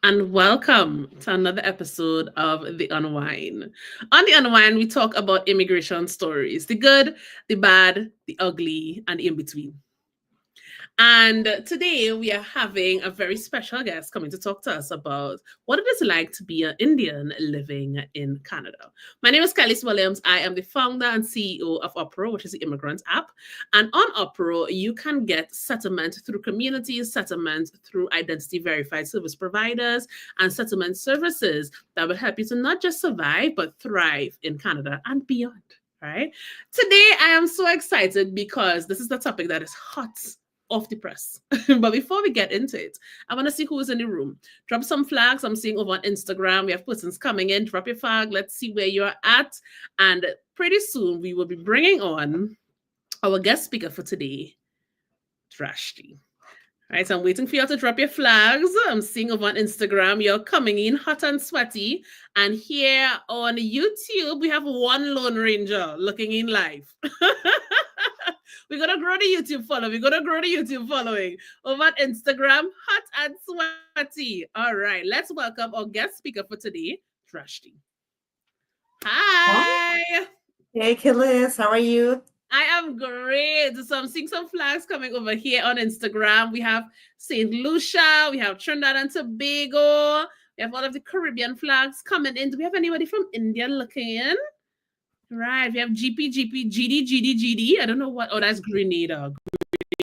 and welcome to another episode of The UnWine. On The UnWine, we talk about immigration stories, the good, the bad, the ugly, and the in between. And today we are having a very special guest coming to talk to us about what it is like to be an Indian living in Canada. My name is Kelly Williams. I am the founder and CEO of Opera, which is the immigrant app. And on Opera, you can get settlement through communities, settlement through identity verified service providers, and settlement services that will help you to not just survive, but thrive in Canada and beyond. Right. Today, I am so excited because this is the topic that is hot off the press. But before we get into it, I want to see who is in the room. Drop some flags. I'm seeing over on Instagram. We have persons coming in. Drop your flag. Let's see where you're at. And pretty soon we will be bringing on our guest speaker for today, Drashti. All right, so I'm waiting for you all to drop your flags. I'm seeing over on Instagram, you're coming in hot and sweaty. And here on YouTube, we have one Lone Ranger looking in live. We're going to grow the YouTube following. We're going to grow the YouTube following. Over on Instagram, hot and sweaty. All right, let's welcome our guest speaker for today, Drashti. Oh, Hi. hey, Killis, how are you? I am great. So I'm seeing some flags coming over here on Instagram. We have St. Lucia, we have Trinidad and Tobago, we have all of the Caribbean flags coming in. Do we have anybody from India looking in? Right, we have GP, GD. I don't know what. Oh, that's Grenada.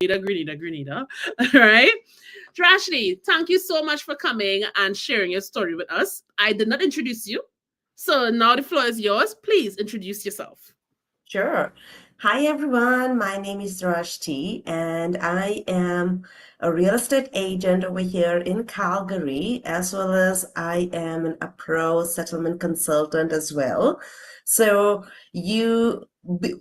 All right. Drashti, thank you so much for coming and sharing your story with us. I did not introduce you. So now the floor is yours. Please introduce yourself. Sure. Hi, everyone. My name is Drashti, and I am a real estate agent over here in Calgary, as well as I am a pro settlement consultant as well. So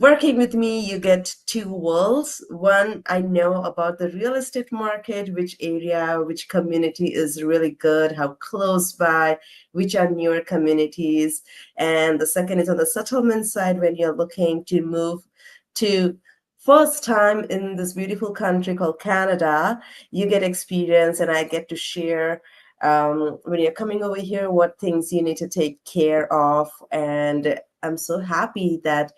working with me, you get two worlds. One, I know about the real estate market, which area, which community is really good, how close by, which are newer communities. And the second is on the settlement side when you're looking to move to first time in this beautiful country called Canada, you get experience and I get to share when you're coming over here, what things you need to take care of. And I'm so happy that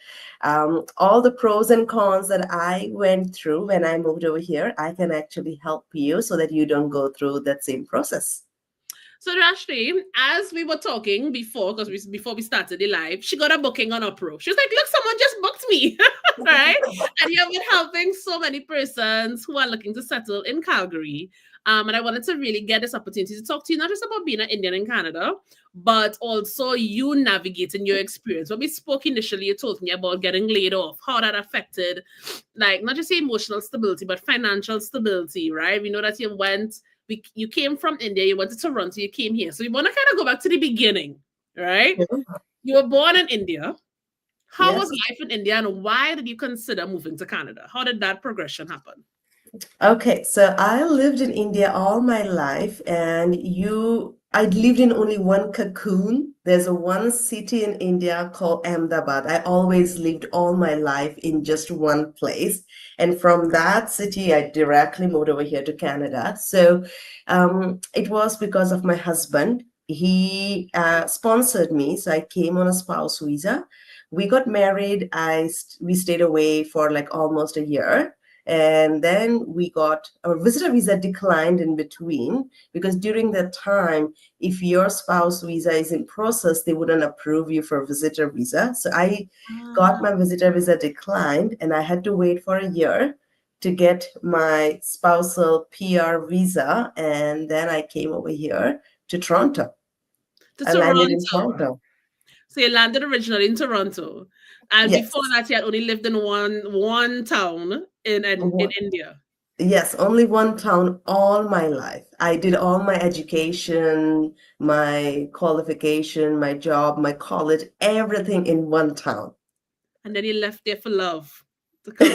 all the pros and cons that I went through when I moved over here, I can actually help you so that you don't go through that same process. So Rashmi, as we were talking before, before we started the live, she got a booking on Upro. She was like, "Look, someone just booked me," right? And you have been helping so many persons who are looking to settle in Calgary. And I wanted to really get this opportunity to talk to you, not just about being an Indian in Canada, but also you navigating your experience. When we spoke initially, you told me about getting laid off, how that affected, like not just emotional stability, but financial stability, right? We know that you came from India, you went to Toronto, you came here. So you want to kind of go back to the beginning, right? You were born in India. How was Yes. life in India and why did you consider moving to Canada? How did that progression happen? Okay, so I lived in India all my life, and I lived in only one cocoon. There's a one city in India called Ahmedabad. I always lived all my life in just one place, and from that city, I directly moved over here to Canada. So, it was because of my husband. He sponsored me, so I came on a spouse visa. We got married. We stayed away for like almost a year, and then we got our visitor visa declined in between because during that time, if your spouse visa is in process, they wouldn't approve you for visitor visa. So I got Ah, my visitor visa declined and I had to wait for a year to get my spousal PR visa. And then I came over here to Toronto. to I landed in Toronto. Toronto. So you landed originally in Toronto. And before Yes. that, you had only lived in one town in India. Yes, only one town all my life. I did all my education, my qualification, my job, my college, everything in one town. And then you left there for love to come. How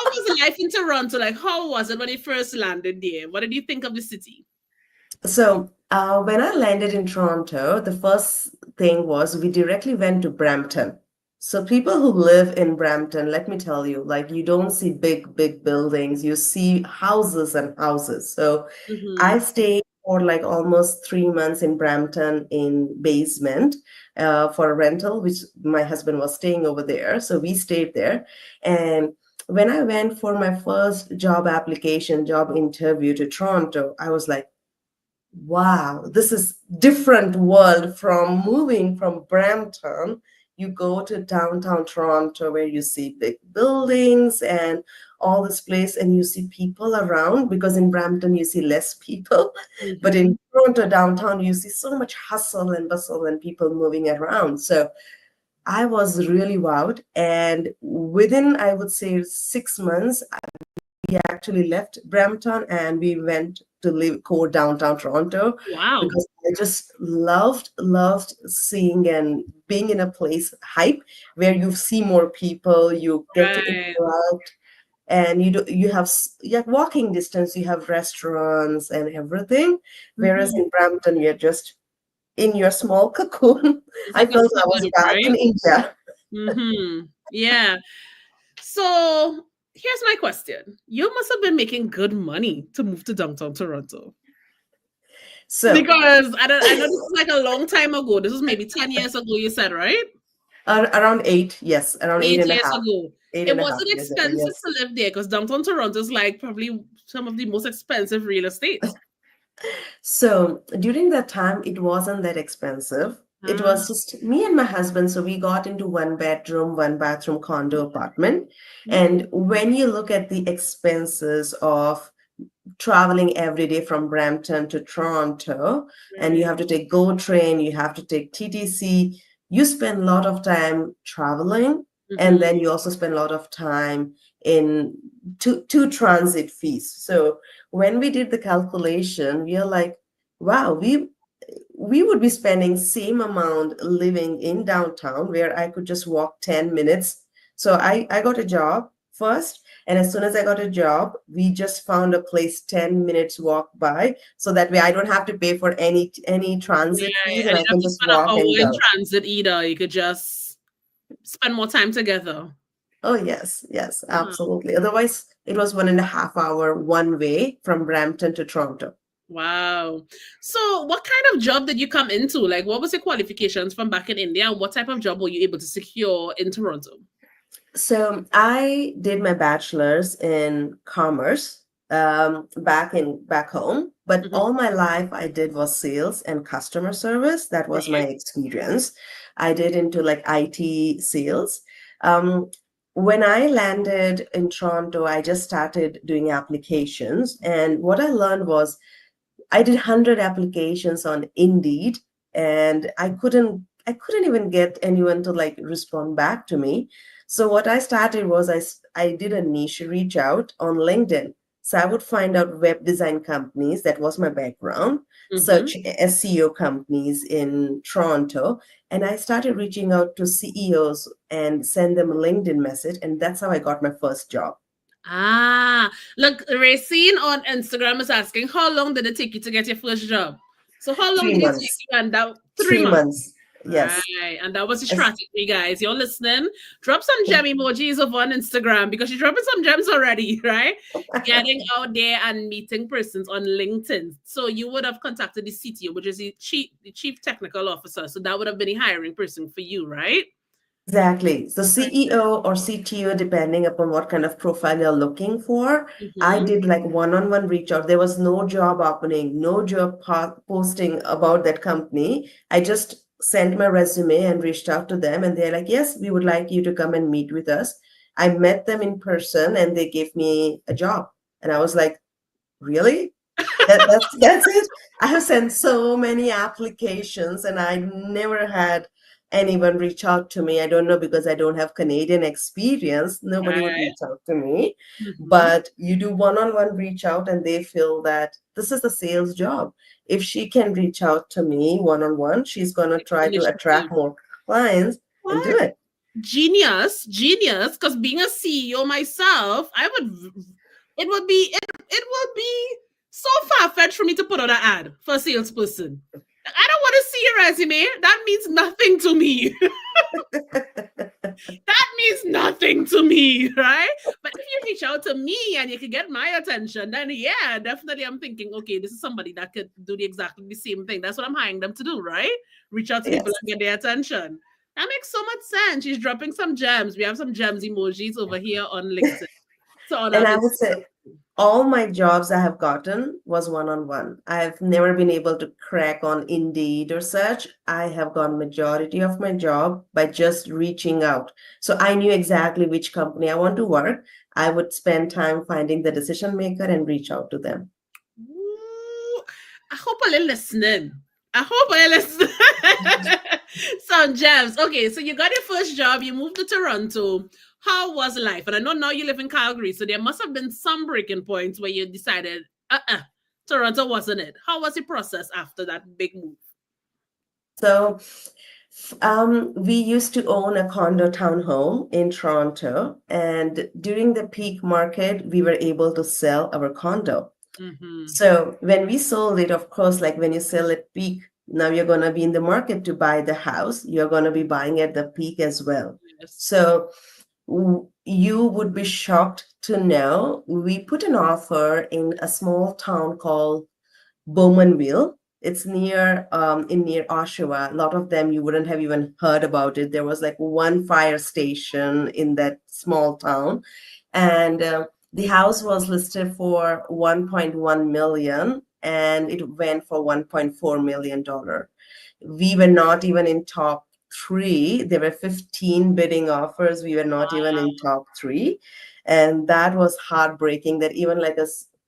was life in Toronto? Like, how was it when you first landed there? What did you think of the city? So, when I landed in Toronto, the first thing was we directly went to Brampton. So, people who live in Brampton, let me tell you, like you don't see big, big buildings, you see houses and houses. So, I Mm-hmm. stayed for like almost 3 months in Brampton in basement for a rental, which my husband was staying over there. So we stayed there. And when I went for my first job application, job interview to Toronto, I was like, wow, this is different world from moving from Brampton. You go to downtown Toronto where you see big buildings and all this place, and you see people around, because in Brampton you see less people. But Mm-hmm. in Toronto downtown you see so much hustle and bustle and people moving around. So I was really wowed. And within, I would say, 6 months, we actually left Brampton and we went to live core downtown Toronto, Wow. because I just loved seeing and being in a place hype where you see more people, you get to Right. interact, and you have walking distance, you have restaurants and everything. Whereas Mm-hmm. in Brampton, you're just in your small cocoon. It's I like a felt I was suburb, back right? in India. Mm-hmm. Yeah. So here's my question. You must have been making good money to move to downtown Toronto. So Because I know this is like a long time ago. This was maybe 10 years ago, you said, right? around eight, yes, around eight Eight and a years half, ago. eight It and a half wasn't years ago, expensive yes. to live there because downtown Toronto is like probably some of the most expensive real estate. So during that time, it wasn't that expensive. It Ah, was just me and my husband. So we got into one bedroom, one bathroom condo apartment. mm, And when you look at the expenses of traveling every day from Brampton to Toronto, and you right. have to take GO train, you have to take TTC, you spend a lot of time traveling, and Mm-hmm. then you also spend a lot of time in two transit fees. So when we did the calculation, we are like, wow, we would be spending same amount living in downtown where I could just walk 10 minutes. So I got a job first, and as soon as I got a job, we just found a place 10 minutes walk by. So that way I don't have to pay for any transit Right. fees, And and you I don't have can to just spend an walk and hour in go. transit either. You could just spend more time together. Oh yes, yes, Ah, absolutely. Otherwise, it was 1.5 hour one way from Brampton to Toronto. wow. So what kind of job did you come into? Like what was your qualifications from back in India and what type of job were you able to secure in Toronto? So I did my bachelor's in commerce back home, but Mhm. all my life I did was sales and customer service. That was my Right. experience. I did into like IT sales. Um, when I landed in Toronto, I just started doing applications, and what I learned was I did 100 applications on Indeed, and I couldn't even get anyone to like respond back to me. So what I started was I did a niche reach out on LinkedIn. So I would find out web design companies, that was my background, Mhm. search SEO companies in Toronto, and I started reaching out to CEOs and send them a LinkedIn message, and that's how I got my first job. Ah, look, Racine on Instagram is asking, how long did it take you to get your first job? So how long Three did it take months. you? And that 3 months. 3 months. Yes. Right. And that was the As- strategy, guys. You're listening. Drop some gem emojis over on Instagram because you're dropping some gems already, right? Getting out there and meeting persons on LinkedIn. So you would have contacted the CTO, which is the chief technical officer. So that would have been the hiring person for you, right? Exactly. So CEO or CTO, depending upon what kind of profile you're looking for, I Mm-hmm. did like one-on-one reach out. There was no job opening, no job posting about that company. I just sent my resume and reached out to them, and they're like, yes, we would like you to come and meet with us. I met them in person and they gave me a job. And I was like, really? That's it. I have sent so many applications and I never had anyone reach out to me. I don't know, because I don't have Canadian experience. Nobody would Right. reach out to me. Mm-hmm. But you do one-on-one reach out and they feel that this is a sales job. If she can reach out to me one-on-one, she's gonna try to attract Initiative. more clients and do What? it. Genius, because being a CEO myself, it would be so far-fetched for me to put on an ad for a salesperson. I don't want to see your resume. That means nothing to me. That means nothing to me, right? But if you reach out to me and you could get my attention, then yeah, definitely I'm thinking, okay, this is somebody that could do exactly the same thing. That's what I'm hiring them to do, right? Reach out to people Yes. and get their attention. That makes so much sense. She's dropping some gems. We have some gems emojis over here on LinkedIn. So on our And I would Instagram. say all my jobs I have gotten was one-on-one. I've never been able to crack on Indeed or such. I have gotten majority of my job by just reaching out. So I knew exactly which company I want to work. I would spend time finding the decision maker and reach out to them. Ooh, I hope are listening. I hope are listening. Some gems. Okay, so you got your first job, you moved to Toronto. How was life? And I know now you live in Calgary, so there must have been some breaking points where you decided, Toronto wasn't it. How was the process after that big move? So we used to own a condo townhome in Toronto, and during the peak market, we were able to sell our condo. Mm-hmm. So when we sold it, of course, like when you sell at peak, now you're going to be in the market to buy the house. You're going to be buying at the peak as well. Yes. So you would be shocked to know we put an offer in a small town called Bowmanville. It's near Oshawa. A lot of them you wouldn't have even heard about it. There was like one fire station in that small town, and the house was listed for 1.1 million, and it went for 1.4 million dollar. We were not even in top three. There were 15 bidding offers. We were not even in top three, and that was heartbreaking. That even like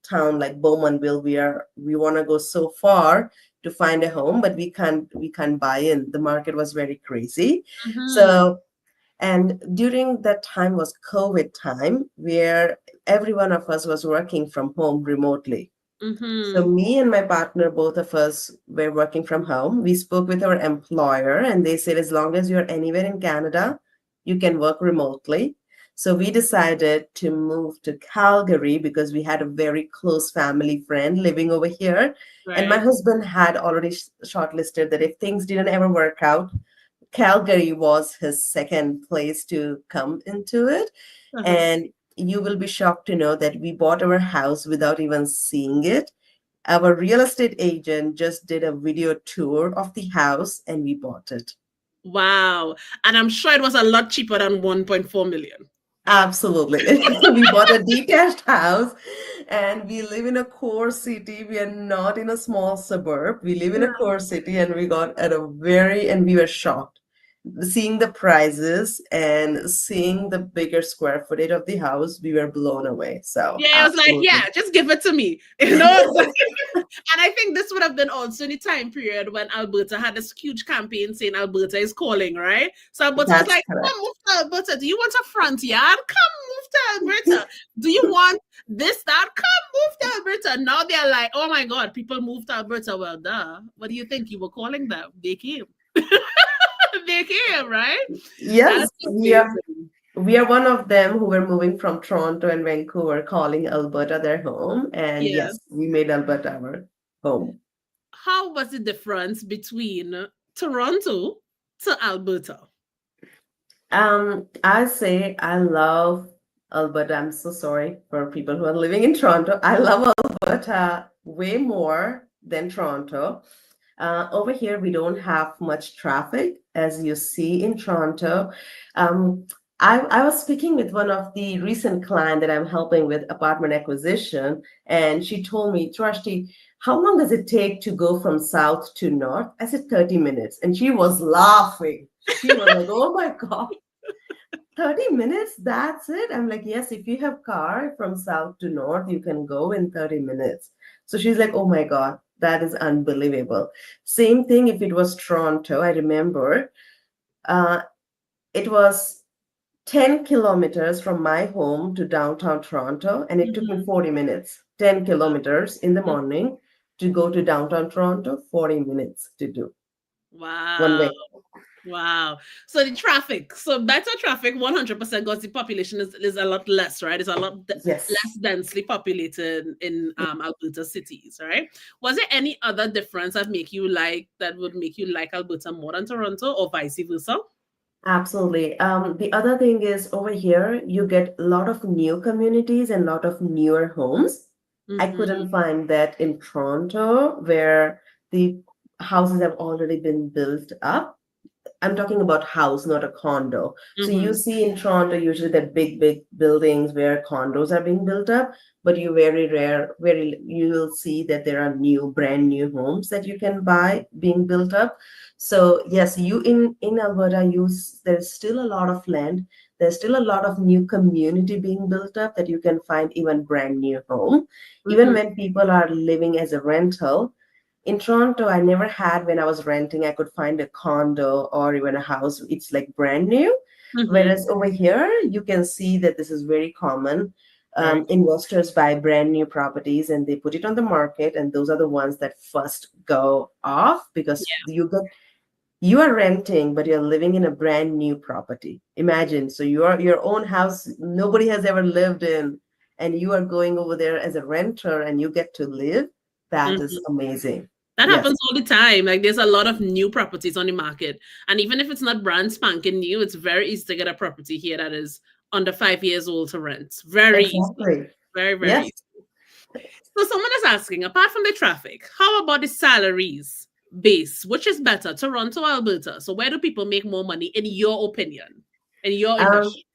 town like Bowmanville, we want to go so far to find a home, but we can't buy in. The market was very crazy. Mm-hmm. So, and during that time was COVID time, where every one of us was working from home remotely. So Mm-hmm. me and my partner, both of us were working from home. We spoke with our employer and they said, as long as you're anywhere in Canada, you can work remotely. So we decided to move to Calgary because we had a very close family friend living over here. And my Right. husband had already shortlisted that if things didn't ever work out, Calgary was his second place to come into it. Uh-huh. And you will be shocked to know that we bought our house without even seeing it. Our real estate agent just did a video tour of the house and we bought it. Wow. And I'm sure it was a lot cheaper than 1.4 million. Absolutely. We bought a detached house and we live in a core city. We are not in a small suburb. We live in a core city and we got at a and we were shocked. Seeing the prices and seeing the bigger square footage of the house, we were blown away. So, Yeah, I was like, absolutely. yeah, just give it to me. You know, and I think this would have been also the time period when Alberta had this huge campaign saying Alberta is calling, right? So Alberta was That's like, come correct. move to Alberta. Do you want a front yard? Come move to Alberta. Do you want this, that? Come move to Alberta. Now they're like, oh my God, people move to Alberta. Well, duh. What do you think you were calling them? They came. They came, right? Yes, That's amazing. we are one of them who were moving from Toronto and Vancouver, calling Alberta their home. And Yeah. yes, we made Alberta our home. How was the difference between Toronto to Alberta? I say I love Alberta. I'm so sorry for people who are living in Toronto. I love Alberta way more than Toronto. Over here, we don't have much traffic as you see in Toronto. Um, I was speaking with one of the recent client that I'm helping with apartment acquisition, and she told me, Drashti, how long does it take to go from south to north? I said 30 minutes, and she was laughing. She was like, oh my God. 30 minutes, that's it. I'm like, yes, if you have car from south to north, you can go in 30 minutes. So she's like, oh my God, that is unbelievable. Same thing if it was Toronto. I remember uh, it was 10 kilometers from my home to downtown Toronto, and it took me Mhm. 40 minutes, 10 kilometers in the morning to go to downtown Toronto, 40 minutes to do one Wow. way. Wow. So the traffic, so better traffic 100% because the population is a lot less, right? It's a lot Yes. less densely populated in Alberta cities, right? Was there any other difference that would make you like Alberta more than Toronto or vice versa? Absolutely. The other thing is over here, you get a lot of new communities and a lot of newer homes. I Mm-hmm. couldn't find that in Toronto, where the houses have already been built up. I'm talking about house, not a condo. So you Mm-hmm. see in Toronto usually the big, big buildings where condos are being built up, but you very rare, very you will see that there are brand new homes that you can buy being built up. So yes, you in Alberta, there's still a lot of land. There's still a lot of new community being built up that you can find even brand new home. Even Mm-hmm. when people are living as a rental, in Toronto, I never had when I was renting, I could find a condo or even a house. It's like brand new. Mm-hmm. Whereas over here, you can see that this is very common. Very. Investors buy brand new properties and they put it on the market, and those are the ones that first go off because you are renting, but you're living in a brand new property. Imagine, so your own house nobody has ever lived in, and you are going over there as a renter and you get to live. That is Mhm. amazing. That Yes, happens all the time. Like there's a lot of new properties on the market. And even if it's not brand spanking new, it's very easy to get a property here that is under 5 years old to rent. Very easy. exactly. Very, very Yes. easy. So someone is asking, apart from the traffic, how about the salaries base? Which is better, Toronto or Alberta? So where do people make more money in your opinion? In your Um, industry?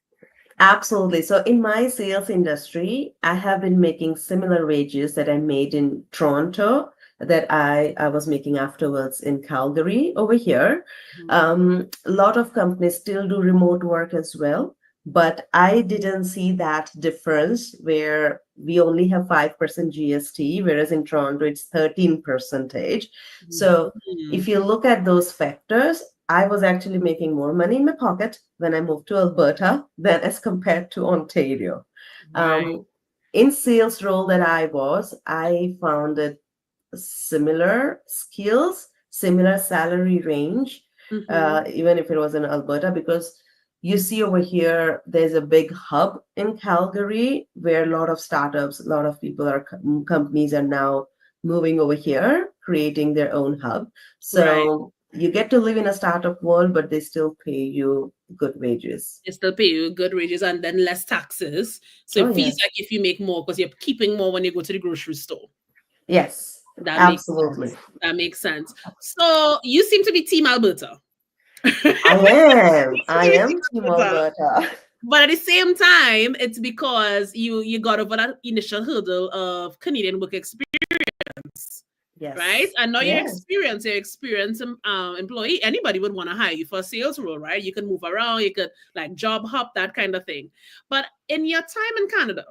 Absolutely. So in my sales industry, I have been making similar wages that I made in Toronto that I was making afterwards in Calgary over here. Mhm. A lot of companies still do remote work as well, but I didn't see that difference where we only have 5% GST, whereas in Toronto it's 13 percentage. So if Mhm. you look at those factors, I was actually making more money in my pocket when I moved to Alberta than as compared to Ontario. Right. Um, in sales role that I found it similar skills, similar salary range, Mhm. even if it was in Alberta, because you see over here, there's a big hub in Calgary where a lot of startups, a lot of people companies are now moving over here, creating their own hub. Right. So you get to live in a startup world, but they still pay you good wages. They still pay you good wages and then less taxes. So Oh, it feels yes. like if you make more because you're keeping more when you go to the grocery store. Yes, That makes absolutely. sense. That makes sense. So you seem to be Team Alberta. You I am. seem I to be am Team Team Alberta. Alberta. But at the same time, it's because you got over that initial hurdle of Canadian work experience, right? Yes. And now Yes. you're experienced employee. Anybody would want to hire you for a sales role, right? You can move around, you could like job hop, that kind of thing. But in your time in Canada,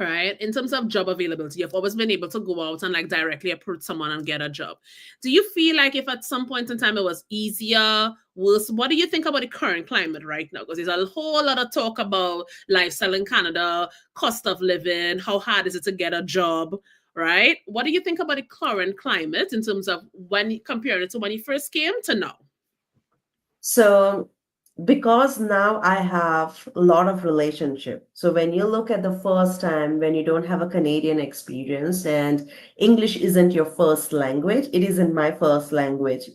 right, in terms of job availability, you've always been able to go out and like directly approach someone and get a job. Do you feel like if at some point in time it was easier, worse? What do you think about the current climate right now? Because there's a whole lot of talk about lifestyle in Canada, cost of living, how hard is it to get a job, right? What do you think about the current climate in terms of when you compare it to when you first came to now? So, because now I have a lot of relationship. So when you look at the first time when you don't have a Canadian experience and English isn't your first language, it isn't my first language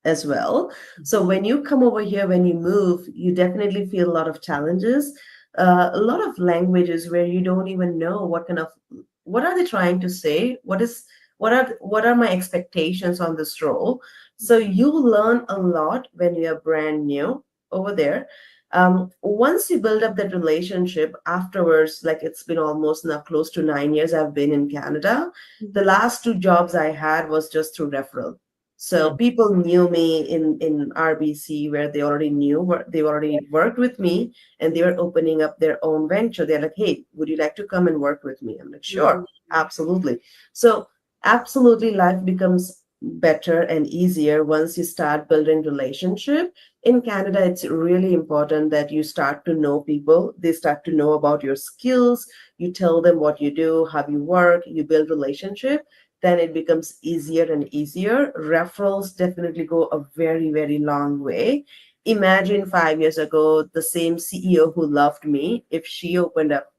as well. So Mhm. when you come over here, when you move, you definitely feel a lot of challenges, a lot of languages where you don't even know what are they trying to say, what are my expectations on this role. So you learn a lot when you're brand new over there. Once you build up that relationship afterwards, like it's been almost now close to 9 years I've been in Canada. The Mhm. last two jobs I had was just through referral. So Mhm. people knew me in RBC where they already worked with me and they were opening up their own venture. They're like, hey, would you like to come and work with me? I'm like, sure, Mhm. absolutely. So absolutely life becomes better and easier once you start building relationship. In Canada, it's really important that you start to know people. They start to know about your skills. You tell them what you do, how you work, you build relationship, then it becomes easier and easier. Referrals definitely go a very, very long way. Imagine 5 years ago, the same CEO who loved me, if she opened up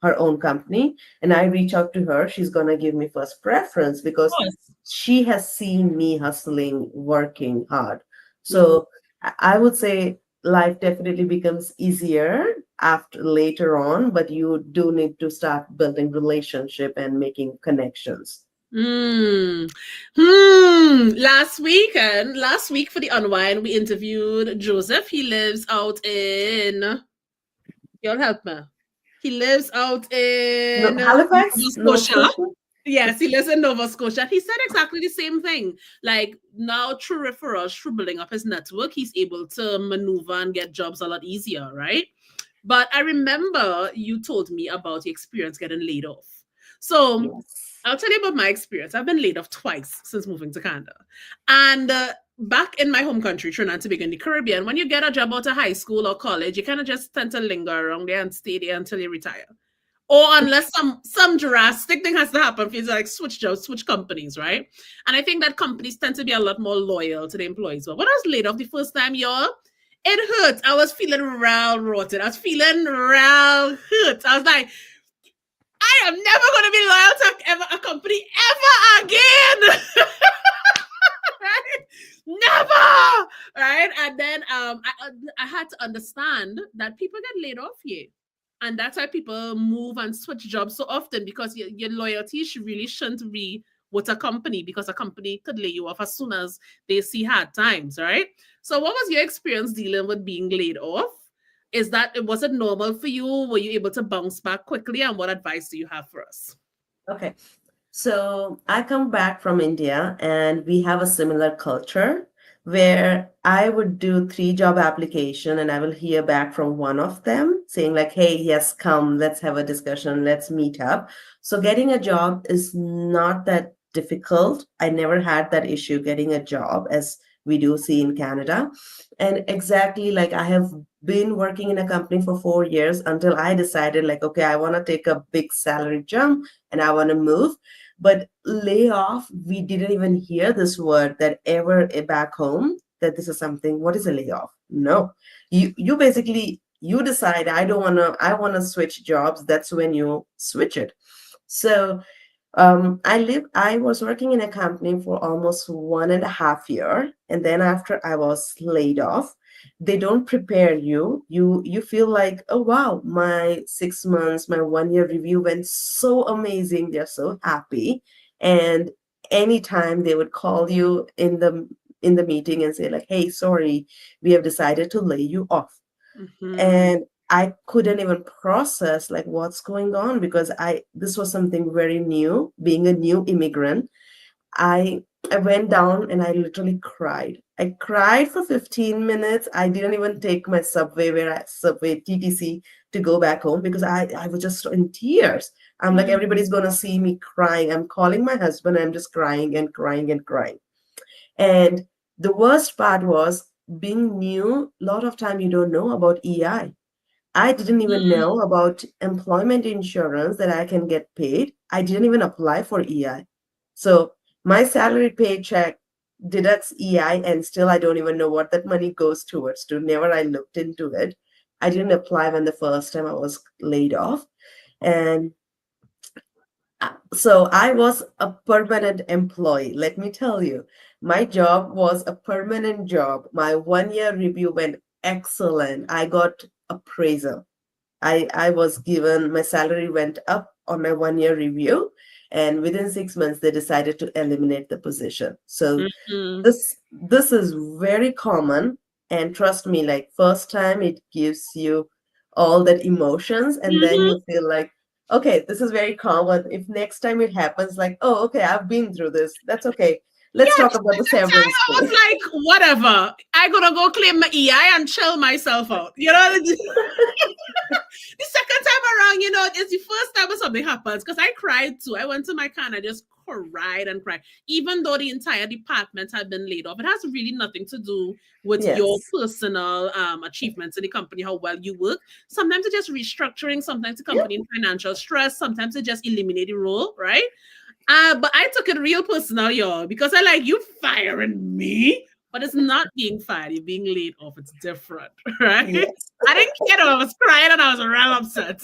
her own company and I reach out to her, she's going to give me first preference Of because course. she has seen me hustling, working hard. Mhm. So I would say life definitely becomes easier after later on, but you do need to start building relationship and making connections. Hmm. Last week for the Unwind, we interviewed Joseph. He lives out in, y'all help me. He lives out No, in Nova Halifax, Nova Scotia. Scotia. Yes, he lives in Nova Scotia. He said exactly the same thing. Like now, through referrals, through building up his network, he's able to maneuver and get jobs a lot easier, right? But I remember you told me about your experience getting laid off. So Yes. I'll tell you about my experience. I've been laid off twice since moving to Canada. And back in my home country, Trinidad and Tobago in the Caribbean, when you get a job out of high school or college, you kind of just tend to linger around there and stay there until you retire. Or unless some drastic thing has to happen for you to like switch jobs, switch companies, right? And I think that companies tend to be a lot more loyal to the employees. But when I was laid off the first time, y'all, it hurt. I was feeling real rotten. I was feeling real hurt. I was like, I am never going to be loyal to ever a company ever again. Right? Never. Right? And then I had to understand that people get laid off here. And that's why people move and switch jobs so often because your loyalty really shouldn't be with a company because a company could lay you off as soon as they see hard times, right? So what was your experience dealing with being laid off? Is that was it normal for you? Were you able to bounce back quickly? And what advice do you have for us? Okay. So I come back from India and we have a similar culture where I would do three job application and I will hear back from one of them saying like, hey, yes, come, let's have a discussion, let's meet up. So getting a job is not that difficult. I never had that issue getting a job as we do see in Canada. And exactly like I have been working in a company for 4 years until I decided like, okay, I want to take a big salary jump and I want to move. But layoff, we didn't even hear this word that ever back home that this is something. What is a layoff? No, you basically you decide I want to switch jobs. That's when you switch it. So I was working in a company for almost 1.5 year, and then after I was laid off, they don't prepare you. You feel like, oh wow, my 6 months, my 1 year review went so amazing. They're so happy, and anytime they would call you in the meeting and say like, hey, sorry, we have decided to lay you off, Mm-hmm. and I couldn't even process like what's going on because I this was something very new. Being a new immigrant, I I went down and I literally cried. I cried for 15 minutes. I didn't even take my subway TTC to go back home because I was just in tears. I'm like, everybody's gonna see me crying. I'm calling my husband. I'm just crying and crying and crying. And the worst part was being new. A lot of time you don't know about EI. I didn't even know about employment insurance that I can get paid. I didn't even apply for EI. So my salary paycheck deducts EI, and still I don't even know what that money goes towards. To never I looked into it. I didn't apply when the first time I was laid off. And so I was a permanent employee. Let me tell you, my job was a permanent job. My 1 year review went excellent. I got appraisal. I was given my salary went up on my 1 year review, and within 6 months they decided to eliminate the position. So Mm-hmm. this is very common, and trust me, like first time it gives you all that emotions, and then Mm-hmm. you feel like, okay, this is very common. If next time it happens, like, oh, okay, I've been through this. That's okay. Let's Yeah, talk the about the second time severance I was pay. like, whatever. I gotta go claim my EI and chill myself out. You know, the second time around, it's the first time when something happens because I cried too. I went to my car and I just cried and cried. Even though the entire department had been laid off, it has really nothing to do with your Yes. personal achievements in the company, how well you work. Sometimes it's just restructuring, sometimes the Yep. company in financial stress, sometimes it just eliminate the role, right? But I took it real personal, y'all, because I like you firing me, but it's not being fired, you're being laid off. It's different, right? Yes. I didn't care though. I was crying and I was real upset.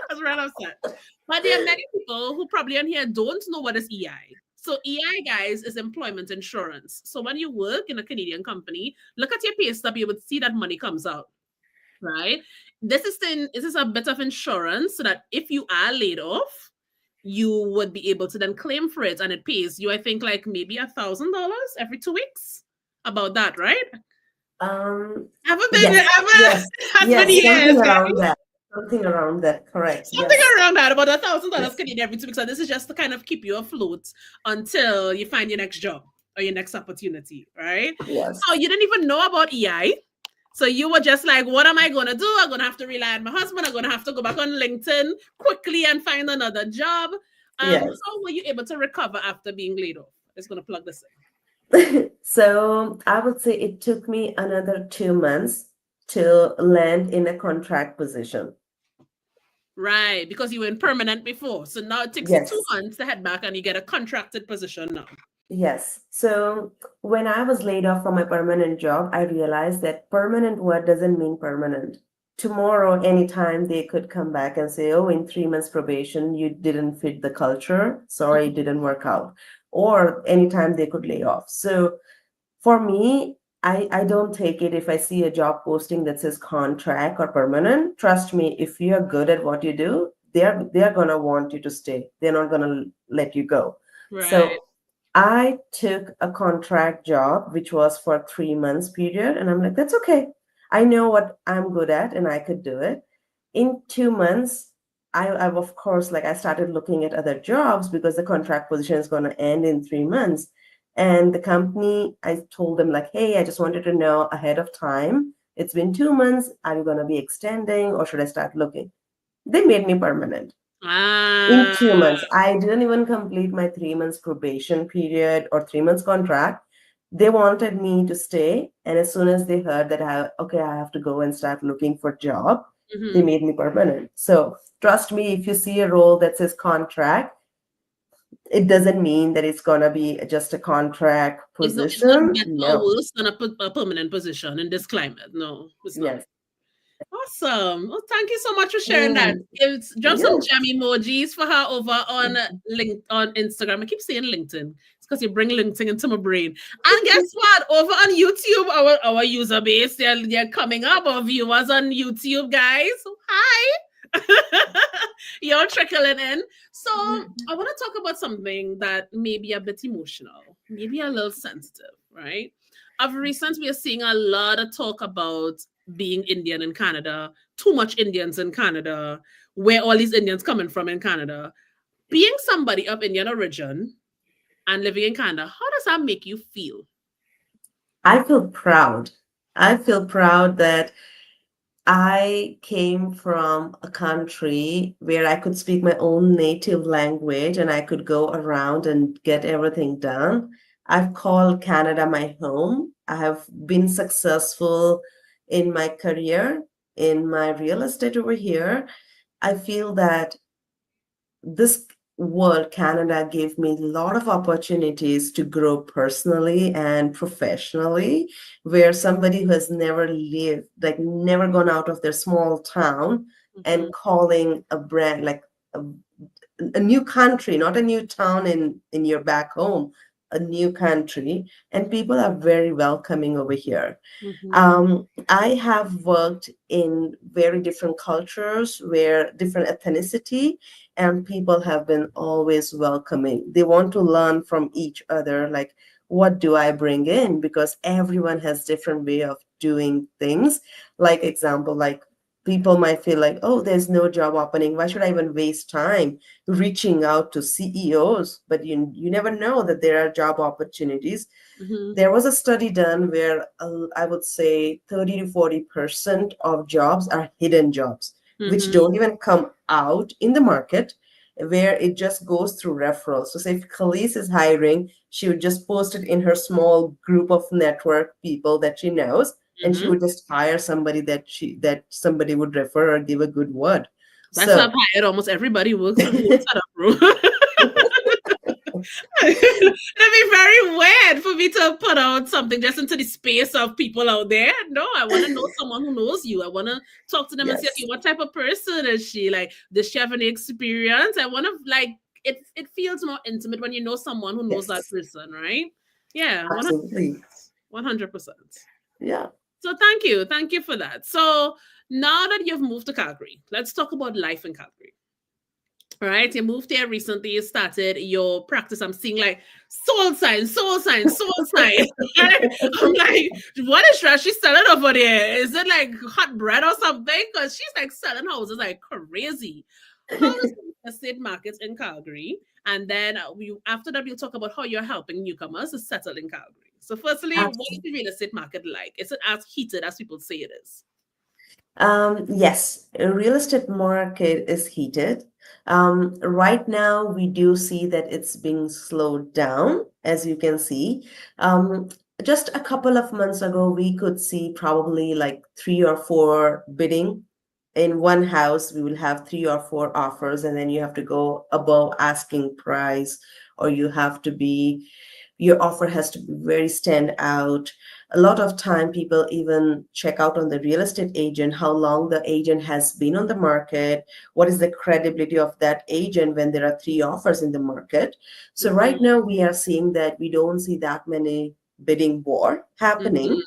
I was real upset. But there are many people who probably on here don't know what is EI. So EI, guys, is employment insurance. So when you work in a Canadian company, look at your pay stub, you would see that money comes out, right? This is a bit of insurance so that if you are laid off, you would be able to then claim for it, and it pays you, I think, like maybe $1,000 every 2 weeks. About that, right? Um, Haven't been yes, ever yes, has been yes, something years, around guys. that. Something around that, correct. Something Yes, around that, about $1,000 yes, Canadian every 2 weeks. So this is just to kind of keep you afloat until you find your next job or your next opportunity, right? yes. So you didn't even know about EI. So you were just like, what am I going to do? I'm going to have to rely on my husband. I'm going to have to go back on LinkedIn quickly and find another job. Yes. How were you able to recover after being laid off? I'm just going to plug this in. So I would say it took me another 2 months to land in a contract position. Right, because you were in permanent before. So now it takes you two Yes, months to head back and you get a contracted position now. yes. So when I was laid off from my permanent job, I realized that permanent word doesn't mean permanent. Tomorrow, anytime they could come back and say, oh, in 3 months probation, you didn't fit the culture. Sorry, it didn't work out. Or anytime they could lay off. So for me, I don't take it if I see a job posting that says contract or permanent. Trust me, if you're good at what you do, they're gonna want you to stay. They're not gonna let you go. Right. So I took a contract job, which was for 3 months period, and I'm like, that's okay. I know what I'm good at, and I could do it. In 2 months, I of course, like I started looking at other jobs because the contract position is going to end in 3 months. And the company, I told them like, hey, I just wanted to know ahead of time. It's been 2 months. Are you going to be extending, or should I start looking? They made me permanent in Ah, 2 months. I didn't even complete my 3 months probation period or 3 months contract. They wanted me to stay, and as soon as they heard that I have to go and start looking for job, they mhm. made me permanent. So trust me, if you see a role that says contract, it doesn't mean that it's gonna be just a contract It's not position. better or No. worse than a permanent position in this climate. No, it's not. Yes. Awesome. Well, thank you so much for sharing that. Mm, Drop some yes. gem emojis for her over on on Instagram. I keep saying LinkedIn. It's because you bring LinkedIn into my brain. And guess what? Over on YouTube, our user base, they're coming up. Our viewers on YouTube, guys. Hi. You're trickling in. So I want to talk about something that may be a bit emotional, maybe a little sensitive, right? Of recent, we are seeing a lot of talk about being Indian in Canada, too much Indians in Canada, where all these Indians coming from in Canada. Being somebody of Indian origin and living in Canada, how does that make you feel? I feel proud. I feel proud that I came from a country where I could speak my own native language and I could go around and get everything done. I've called Canada my home. I have been successful in my career, in my real estate over here. I feel that this world, Canada, gave me a lot of opportunities to grow personally and professionally, where somebody who has never lived, like never gone out of their small town Mhm, and calling a brand like a, a new country, not a new town in your back home, a new country, and people are very welcoming over here. mhm, I have worked in very different cultures where different ethnicity, and people have been always welcoming. They want to learn from each other, like what do I bring in? Because everyone has different way of doing things. Like example, like people might feel like, oh, there's no job opening. Why should I even waste time reaching out to CEOs? But you never know that there are job opportunities. mhm, There was a study done where I would say 30 to 40% of jobs are hidden jobs, which mhm, don't even come out in the market, where it just goes through referrals. So, say if Khalees is hiring, she would just post it in her small group of network people that she knows, and she mhm. would just hire somebody that somebody would refer or give a good word. That's how So, I've hired almost everybody works at a bro. It'd be very weird for me to put out something just into the space of people out there. No, I want to know someone who knows you. I want to talk to them and say, okay, yes, what type of person is she? Like, does she have any experience? I want to like it feels more intimate when you know someone who knows that Yes, person, right? Yeah, absolutely. 100%. Yeah. So thank you for that. So now that you've moved to Calgary, let's talk about life in Calgary. All right, you moved here recently. You started your practice. I'm seeing like soul sign, soul sign, soul sign. Right? I'm like, what is Drashti selling over there? Is it like hot bread or something? Because she's like selling houses like crazy. How is the real estate market in Calgary? And then we after that we'll talk about how you're helping newcomers to settle in Calgary. So, firstly, what is the real estate market like? Is it as heated as people say it is? Yes, real estate market is heated. Right now, we do see that it's being slowed down, as you can see. Um, just a couple of months ago, we could see probably like three or four bidding in one house. We will have three or four offers, and then you have to go above asking price, or you have to be, your offer has to be very stand out. A lot of time people even check out on the real estate agent how long the agent has been on the market, what is the credibility of that agent when there are three offers in the market. So Mm-hmm, right now we are seeing that we don't see that many bidding war happening. mm-hmm,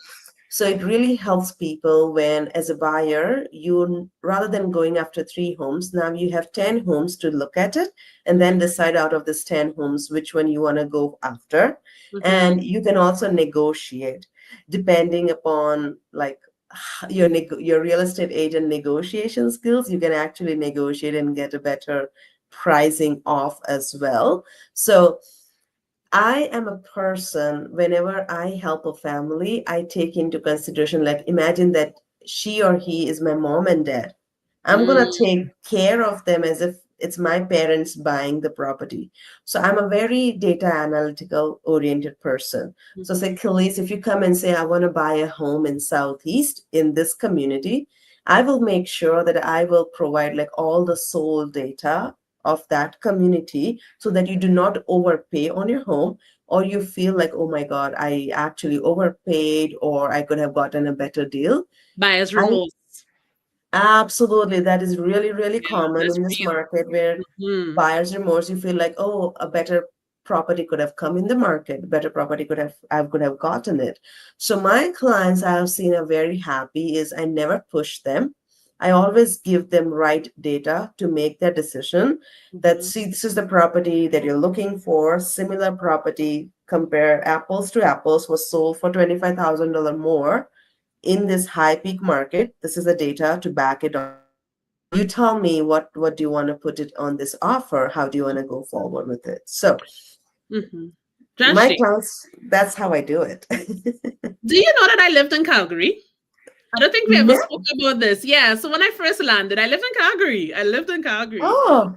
So it really helps people when, as a buyer, you rather than going after three homes, now you have 10 homes to look at it and then decide out of this 10 homes which one you want to go after. mm-hmm. And you can also negotiate depending upon like your real estate agent negotiation skills. You can actually negotiate and get a better pricing off as well. So I am a person, whenever I help a family, I take into consideration, like, imagine that she or he is my mom and dad. I'm going to take care of them as if it's my parents buying the property. So I'm a very data analytical oriented person. So say, Mm-hmm. Khalees, if you come and say, I want to buy a home in Southeast in this community, I will make sure that I will provide like all the soul data of that community so that you do not overpay on your home, or you feel like, oh my God, I actually overpaid or I could have gotten a better deal. Buyer's I remorse. absolutely, that is really, really Yeah, common that's in this real. market where Mm-hmm. buyer's remorse, you feel like, oh, a better property could have come in the market, better property could have gotten it. So my clients I have seen are very happy is I never push them. I always give them right data to make their decision that, Mm-hmm. see, this is the property that you're looking for, similar property, compare apples to apples, was sold for $25,000 more in this high peak market. This is the data to back it up. Now you tell me what do you want to put it on this offer? How do you want to go forward with it? So Mm-hmm. my Drashti, clients, that's how I do it. do you know that I lived in Calgary? I don't think we ever spoke No. about this. Yeah, so when I first landed, I lived in Calgary. I lived in Calgary Oh,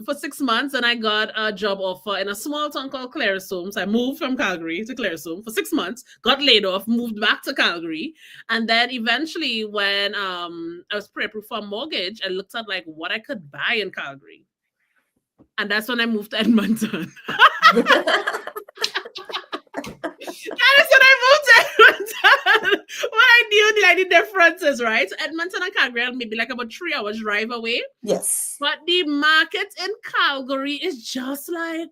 for 6 months, and I got a job offer in a small town called Claresholm. So I moved from Calgary to Claresholm for 6 months, got laid off, moved back to Calgary, and then eventually, when I was pre-approved for a mortgage, I looked at like what I could buy in Calgary, and that's when I moved to Edmonton. That is when I moved to Edmonton. When I knew like the differences, right? So Edmonton and Calgary are maybe like about 3 hours drive away. yes. But the market in Calgary is just like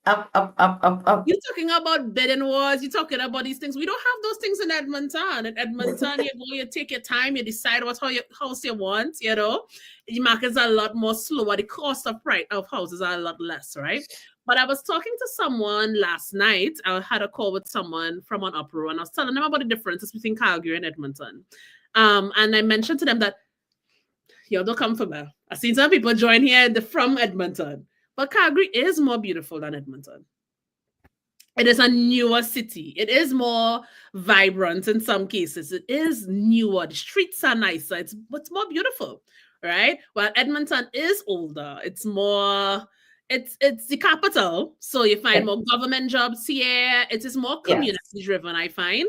Up, up, up, up, up. you're talking about bidding wars, you're talking about these things. We don't have those things in Edmonton. In Edmonton, you go, you take your time, you decide what house you want, you know. The markets are a lot more slower. The cost of price of houses are a lot less, right? But I was talking to someone last night. I had a call with someone from an uproar, and I was telling them about the differences between Calgary and Edmonton. And I mentioned to them that y'all don't come from there. I've seen some people join here from Edmonton, but Calgary is more beautiful than Edmonton. It is a newer city. It is more vibrant in some cases. It is newer. The streets are nicer. It's more beautiful, right? While Edmonton is older. It's more. It's the capital, so you find Yeah. more government jobs here. It is more community Yes. driven. I find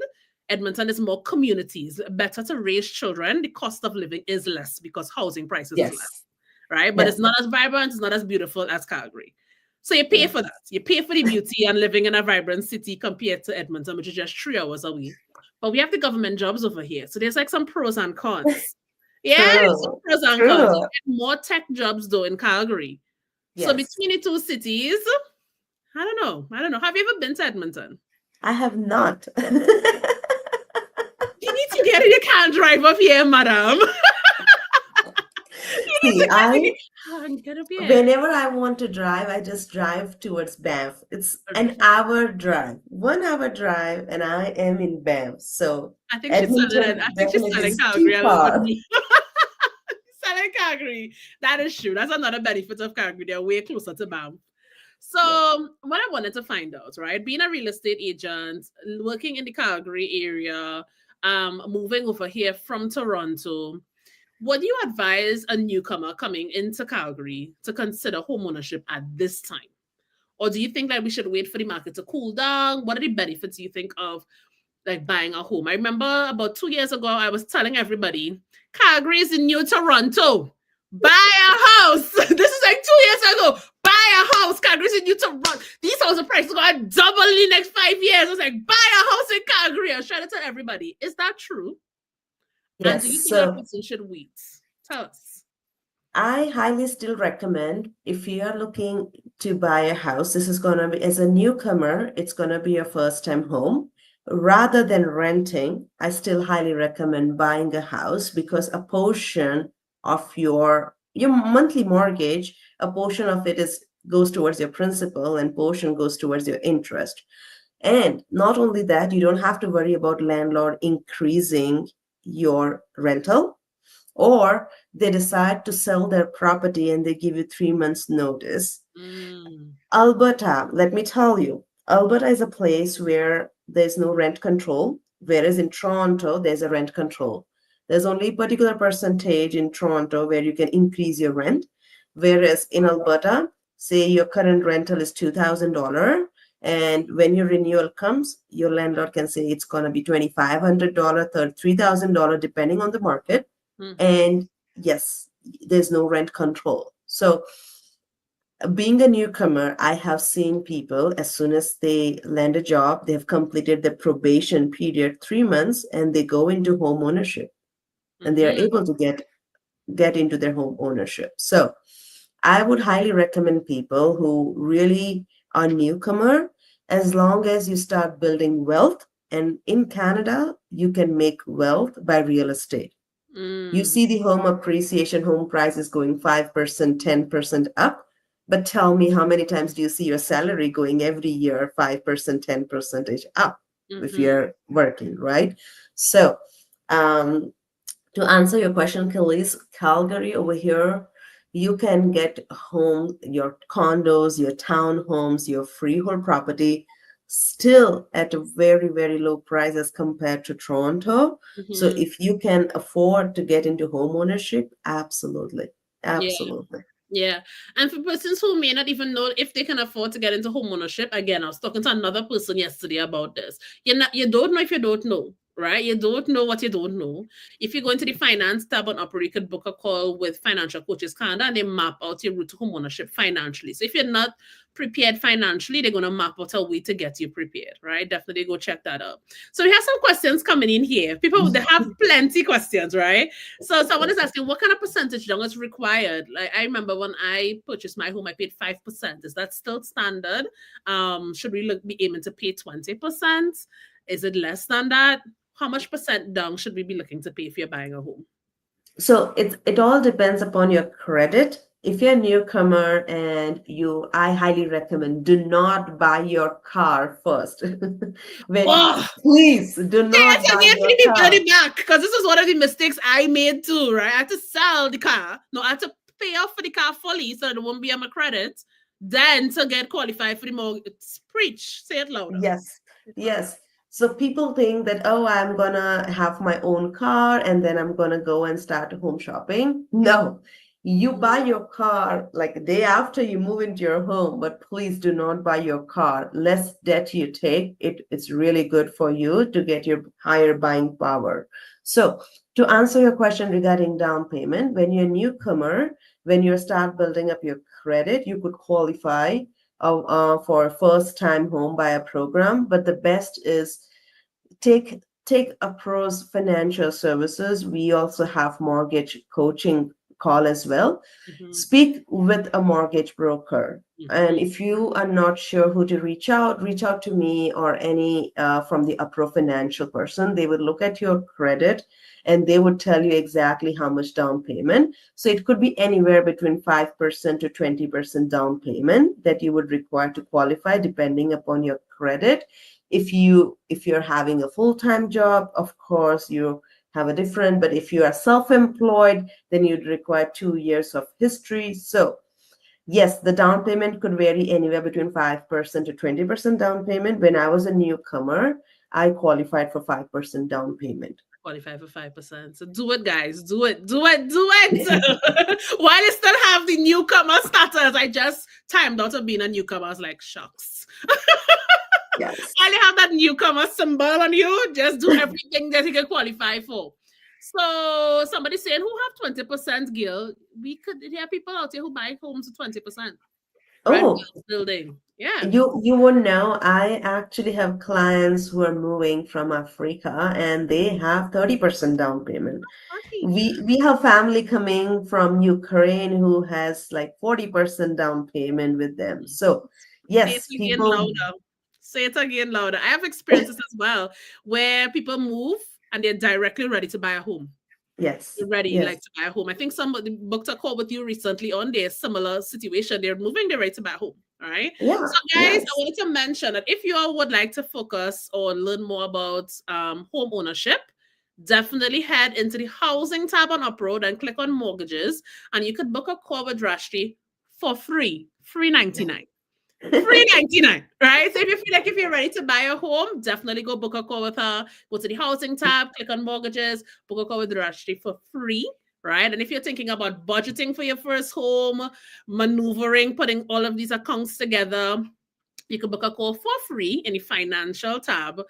Edmonton is more communities. Better to raise children. The cost of living is less because housing prices is Yes. less, right? But Yes. it's not as vibrant. It's not as beautiful as Calgary. So you pay Yeah. for that. You pay for the beauty and living in a vibrant city compared to Edmonton, which is just 3 hours away. But we have the government jobs over here. So there's like some pros and cons. Yeah, there's some True. pros and cons. You True. get more tech jobs though in Calgary. So Yes. between the two cities, I don't know. I don't know. Have you ever been to Edmonton? I have not. You need to get in. You can't drive up here, madam. You need See, to get in. I You can't get up here. whenever I want to drive, I just drive towards Banff. It's an Okay. hour drive, 1 hour drive, and I am in Banff. So I think she's selling it. Edmonton I think she's definitely selling is too Calgary a little bit far. more. Selling Calgary. That is true. That's another benefit of Calgary. They're way closer to Banff. Yeah. So, what I wanted to find out, right? Being a real estate agent, working in the Calgary area, moving over here from Toronto, what do you advise a newcomer coming into Calgary to consider homeownership at this time? Or do you think that we should wait for the market to cool down? What are the benefits you think of like buying a home? I remember about 2 years ago, I was telling everybody, Calgary is the new Toronto. Buy a house. This is like 2 years ago. Buy a house. Calgary is the new Toronto. These houses prices are going to double in the next 5 years. I was like, buy a house in Calgary. I was trying to tell everybody. Is that true? And do Yes. you think that So person should wait? Tell us. I highly still recommend if you are looking to buy a house, this is going to be, as a newcomer, it's going to be your first time home. Rather than renting, I still highly recommend buying a house because a portion of your monthly mortgage, a portion of it is goes towards your principal and portion goes towards your interest. And not only that, you don't have to worry about landlord increasing your rental, or they decide to sell their property and they give you 3 months notice. Mm, Alberta, let me tell you, Alberta is a place where there's no rent control, whereas in Toronto there's a rent control. There's only a particular percentage in Toronto where you can increase your rent, whereas in Alberta, say your current rental is $2,000, and when your renewal comes, your landlord can say it's going to be $2,500, $3,000, depending on the market. mm-hmm, And yes, there's no rent control. So being a newcomer, I have seen people as soon as they land a job, they have completed the probation period, 3 months, and they go into home ownership and they are mm-hmm, able to get into their home ownership. So I would highly recommend people who really are newcomer, as long as you start building wealth. And in Canada, you can make wealth by real estate. You mm, see the home appreciation, home prices going 5%, 10% up. But tell me, how many times do you see your salary going every year 5%, 10% up if mm-hmm, you're working, right? So, um, to answer your question, Kelly's, Calgary over here, you can get home, your condos, your townhomes, your freehold property still at a very, very low price as compared to Toronto. So mm-hmm. if you can afford to get into home ownership, absolutely. Yeah. Absolutely. Yeah. And for persons who may not even know if they can afford to get into homeownership, again, I was talking to another person yesterday about this. You don't know if you don't know, right? You don't know what you don't know. If you go into the finance tab on Opera, you could book a call with Financial Coaches Canada and they map out your route to homeownership financially. So if you're not prepared financially, they're gonna map out a way to get you prepared, right? Definitely go check that out. So we have some questions coming in here. People they have plenty questions, right? So someone is asking, what kind of percentage down is required? Like I remember when I purchased my home, I paid 5%. Is that still standard? Should we be aiming to pay 20%? Is it less than that? How much percent down should we be looking to pay if you're buying a home? So it all depends upon your credit. If you're a newcomer and I highly recommend do not buy your car first. When Oh, please do say not it buy again for your the people at car. the back, because this is one of the mistakes I made too, right? I had to sell the car. No, I had to pay off for the car fully so it won't be on my credit. Then to get qualified for the mortgage. Preach. Say it louder. Yes, yes. So people think that, oh, I'm gonna have my own car and then I'm gonna go and start home shopping. No, you buy your car like a day after you move into your home, but please do not buy your car. Less debt you take, it's really good for you to get your higher buying power. So to answer your question regarding down payment, when you're a newcomer, when you start building up your credit, you could qualify for a first time home buyer program. But the best is take Appro's financial services. We also have mortgage coaching call as well, Mm-hmm. speak with a mortgage broker. And Mm-hmm. if you are not sure who to reach out to me or any from the Appro financial person. They would look at your credit and they would tell you exactly how much down payment. So it could be anywhere between 5% to 20% down payment that you would require to qualify depending upon your credit. If you're having a full-time job, of course you have a different, but if you are self-employed, then you'd require 2 years of history. So yes, the down payment could vary anywhere between 5% to 20% down payment. When I was a newcomer, I qualified for 5% down payment. Qualify for 5%. So do it, guys. Do it. Do it. Do it. While you still have the newcomer status, I just timed out of being a newcomer. I was like, shucks. Yes. While you have that newcomer symbol on you, just do everything that you can qualify for. So somebody saying who have 20%, Gil, we could there are people out here who buy homes with 20%. Brand Oh, new building. Yeah. you won't know. I actually have clients who are moving from Africa and they have 30% down payment. Party. We have family coming from Ukraine who has like 40% down payment with them. So Say it yes, again people, louder. Say it again louder. I have experiences as well where people move and they're directly ready to buy a home. yes, They're ready, yes, like to buy a home. I think somebody booked a call with you recently on their similar situation. They're moving, they're ready to buy a home. All right. yeah, So, guys, I yes, wanted to mention that if you all would like to focus or learn more about home ownership, definitely head into the housing tab on Uproad and click on mortgages, and you could book a call with Drashti for free 99. Free 99, right? So if you feel like if you're ready to buy a home, definitely go book a call with her. Go to the housing tab, click on mortgages, book a call with Drashti for free, right? And if you're thinking about budgeting for your first home, maneuvering, putting all of these accounts together, you can book a call for free in the financial tab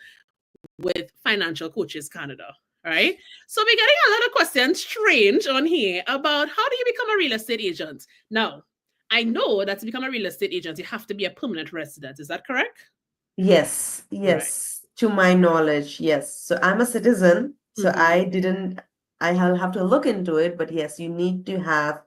with Financial Coaches Canada. Right. So we're getting a lot of questions strange on here about how do you become a real estate agent? Now, I know that to become a real estate agent, you have to be a permanent resident. Is that correct? yes, Right. yes. To my knowledge, yes. So I'm a citizen, so Mm-hmm. I'll have to look into it, but yes, you need to have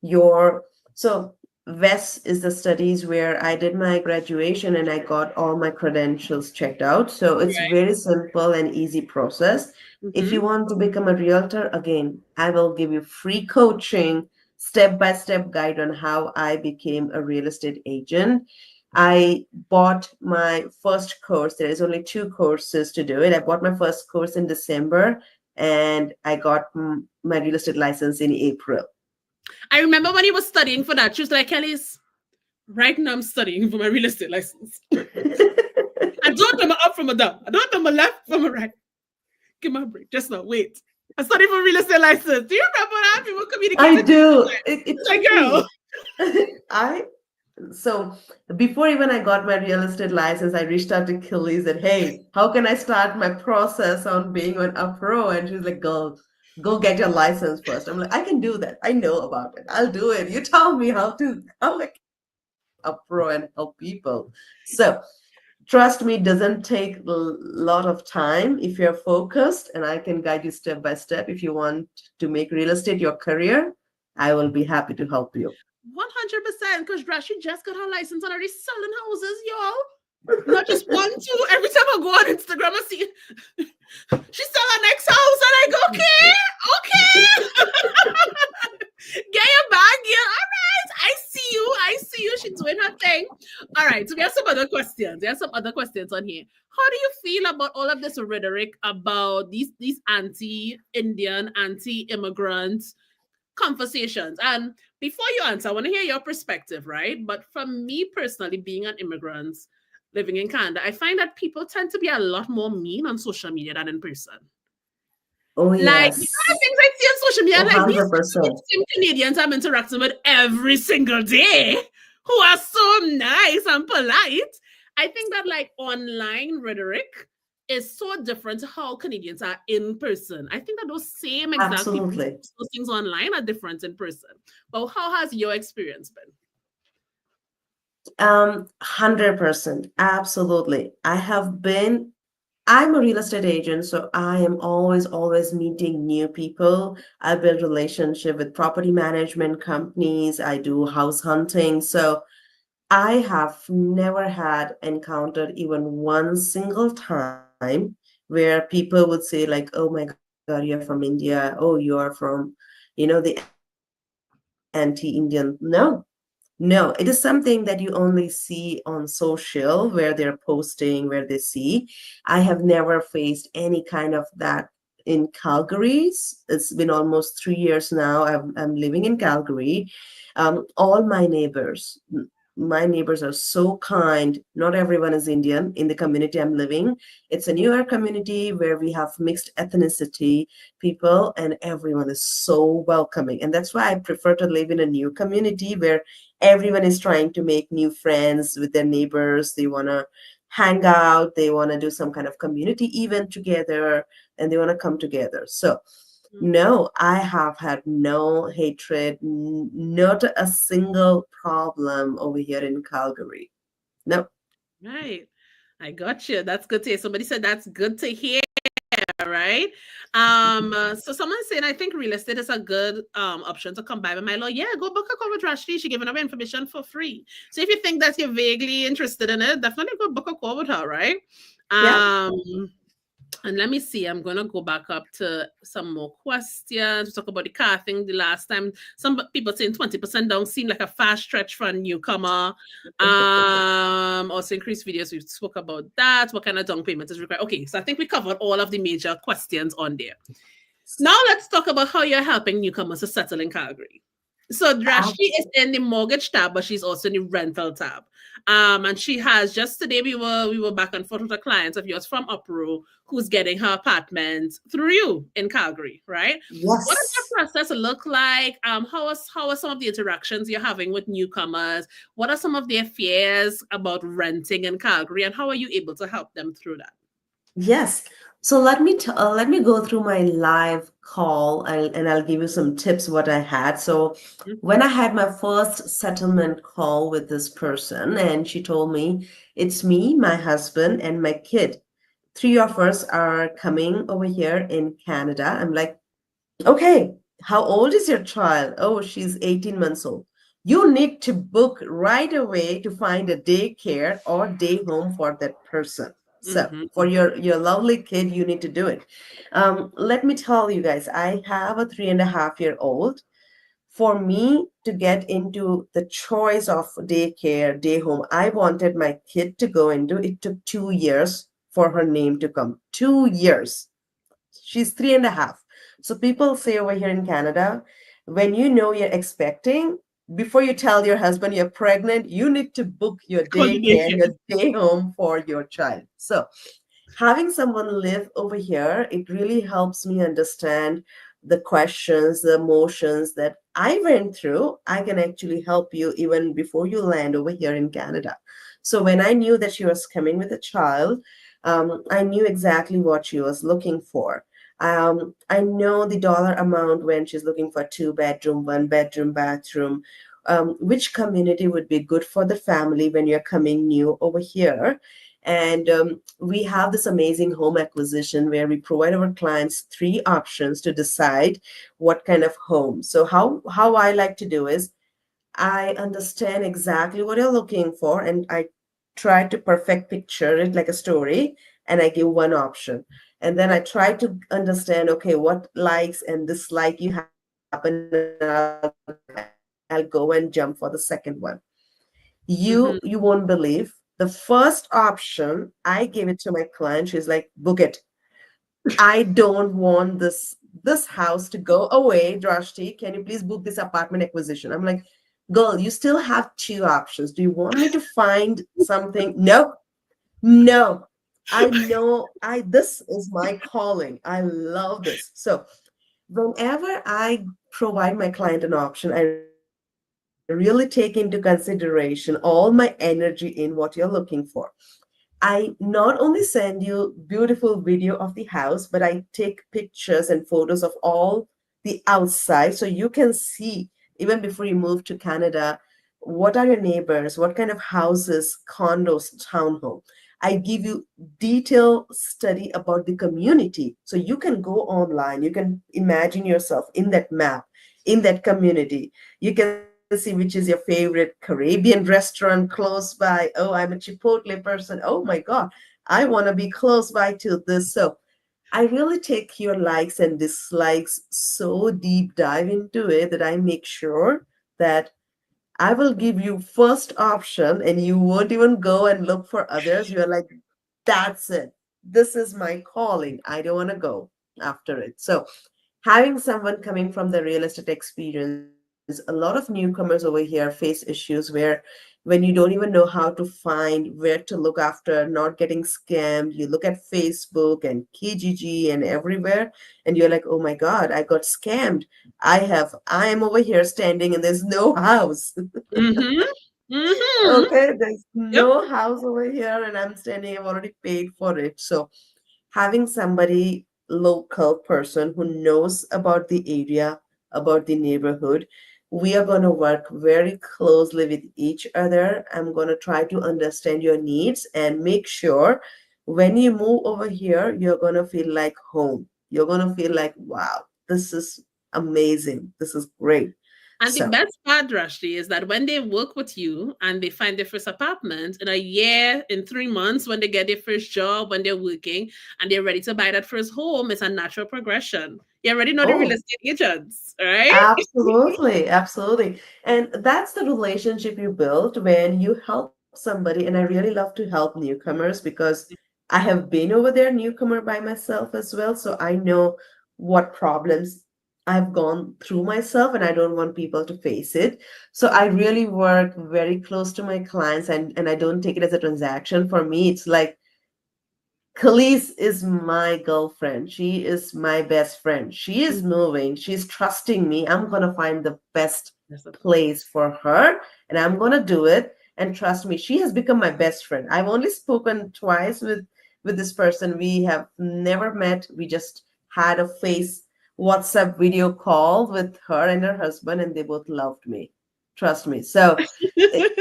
your, so VES is the studies where I did my graduation and I got all my credentials checked out. So it's Right. very simple and easy process. If Mm-hmm. you want to become a realtor, again, I will give you free coaching, step-by-step guide on how I became a real estate agent. I bought my first course. There is only two courses to do it. I bought my first course in December and I got my real estate license in April. I remember when he was studying for that, she was like, Kelly's, right now I'm studying for my real estate license. I don't know my up from a down. I don't know my left from a right. Give me a break. Just now, wait. I studied for real estate license. Do you remember that? People I communicated do. It like, took girl. me. I so before even I got my real estate license, I reached out to Kelly and said, "Hey, how can I start my process on being a pro?" And she was like, "Girl, go get your license first." I'm like, "I can do that. I know about it. I'll do it. You tell me how I can a pro and help people." So trust me, it doesn't take a lot of time if you're focused, and I can guide you step by step. If you want to make real estate your career, I will be happy to help you. 100%. Because Drashti just got her license and already selling houses, y'all. Not just one, two. Every time I go on Instagram, I see she sell her next house, and I go, okay, get your bag, yeah. All right, I see you. I see you. She's doing her thing. All right. So we have some other questions. There are some other questions on here. How do you feel about all of this rhetoric about these anti-Indian, anti-immigrant conversations? And before you answer, I want to hear your perspective, right? But for me personally, being an immigrant living in Canada, I find that people tend to be a lot more mean on social media than in person. Oh Like, you know, the yes, things I see on social media, like these 100%. same Canadians I'm interacting with every single day who are so nice and polite. I think that like online rhetoric is so different to how Canadians are in person. I think that those same exact people who Absolutely. post those things online are different in person. But how has your experience been? 100%. Absolutely. I'm a real estate agent, so I am always meeting new people. I build relationship with property management companies. I do house hunting. So I have never had encountered even one single time where people would say like, "Oh my God, you're from India. Oh, you're from, the anti-Indian." No, no, it is something that you only see on social where they're posting, where they see. I have never faced any kind of that in Calgary. It's been almost 3 years now. I'm living in Calgary. All my neighbors are so kind. Not everyone is Indian in the community I'm living. It's a newer community where we have mixed ethnicity people, and everyone is so welcoming. And that's why I prefer to live in a new community where everyone is trying to make new friends with their neighbors. They want to hang out, they want to do some kind of community event together, and they want to come together. So, no, I have had no hatred, not a single problem over here in Calgary. No. Right. I got you. That's good to hear. Somebody said that's good to hear, right? So someone's saying I think real estate is a good option to come by with my law. Yeah, go book a call with Drashti. She giving away information for free. So if you think that you're vaguely interested in it, definitely go book a call with her, right? Yeah. Um, and let me see, I'm gonna go back up to some more questions. We talk about the car thing the last time. Some people saying 20% down seem like a fast stretch for a newcomer. Also increased videos. We spoke about that. What kind of down payment is required? Okay, so I think we covered all of the major questions on there. Now let's talk about how you're helping newcomers to settle in Calgary. So Drashti is in the mortgage tab, but she's also in the rental tab. And she has just today we were back and forth with a client of yours from Upro who's getting her apartment through you in Calgary, right? What does that Yes. process look like? How are some of the interactions you're having with newcomers? What are some of their fears about renting in Calgary, and how are you able to help them through that? Yes. So let me go through my live call, and I'll give you some tips what I had. So when I had my first settlement call with this person, and she told me it's me, my husband, and my kid. Three of us are coming over here in Canada. I'm like, okay, how old is your child? Oh, she's 18 months old. You need to book right away to find a daycare or day home for that person. So, for Mm-hmm. your lovely kid, you need to do it. Let me tell you guys, I have a 3.5-year-old. For me to get into the choice of daycare, day home, I wanted my kid to go into. It took 2 years for her name to come. 2 years. She's 3.5. So people say over here in Canada, when you know you're expecting, before you tell your husband you're pregnant, you need to book your Holiday daycare, care. your day home for your child. So having someone live over here, it really helps me understand the questions, the emotions that I went through. I can actually help you even before you land over here in Canada. So when I knew that she was coming with a child, I knew exactly what she was looking for. I know the dollar amount when she's looking for 2 bedroom, 1 bedroom, bathroom. Which community would be good for the family when you're coming new over here? And we have this amazing home acquisition where we provide our clients three options to decide what kind of home. So how I like to do is I understand exactly what you're looking for, and I try to perfect picture it like a story, and I give one option. And then I try to understand, okay, what likes and dislike you happen, and I'll go and jump for the second one. You Mm-hmm. won't believe the first option I gave it to my client. She's like, book it. I don't want this house to go away, Drashti. Can you please book this apartment acquisition? I'm like, girl, you still have two options. Do you want me to find something? No, no. I know I this is my calling. I love this. So whenever I provide my client an option, I really take into consideration all my energy in what you're looking for. I not only send you beautiful video of the house, but I take pictures and photos of all the outside so you can see even before you move to Canada what are your neighbors, what kind of houses, condos, townhome. I give you detailed study about the community. So you can go online, you can imagine yourself in that map, in that community. You can see which is your favorite Caribbean restaurant close by. Oh, I'm a Chipotle person. Oh my God, I want to be close by to this. So I really take your likes and dislikes so deep dive into it that I make sure that I will give you first option and you won't even go and look for others. You're like, that's it. This is my calling. I don't want to go after it. So having someone coming from the real estate experience, a lot of newcomers over here face issues where when you don't even know how to find where to look after not getting scammed, you look at Facebook and Kijiji and everywhere, and you're like, oh my God, I got scammed. I am over here standing and there's no house. Mm-hmm. Mm-hmm. Okay, there's Yep. no house over here, and I'm standing, I've already paid for it. So having somebody local person who knows about the area, about the neighborhood, we are going to work very closely with each other. I'm going to try to understand your needs and make sure when you move over here, you're going to feel like home. You're going to feel like, wow, this is amazing. This is great. And the So, best part, Drashti, is that when they work with you and they find their first apartment in a year, in 3 months, when they get their first job, when they're working and they're ready to buy that first home, it's a natural progression. You already know the real oh, estate agents, right? absolutely, absolutely. And that's the relationship you build when you help somebody. And I really love to help newcomers because I have been over there, newcomer by myself as well. So I know what problems I've gone through myself, and I don't want people to face it. So I really work very close to my clients, and I don't take it as a transaction. For me, it's like Khalees is my girlfriend. She is my best friend. She is moving. She's trusting me. I'm going to find the best Yes, of course. place for her and I'm going to do it. And trust me, she has become my best friend. I've only spoken twice with this person. We have never met. We just had a face WhatsApp video call with her and her husband, and they both loved me. Trust me. So it,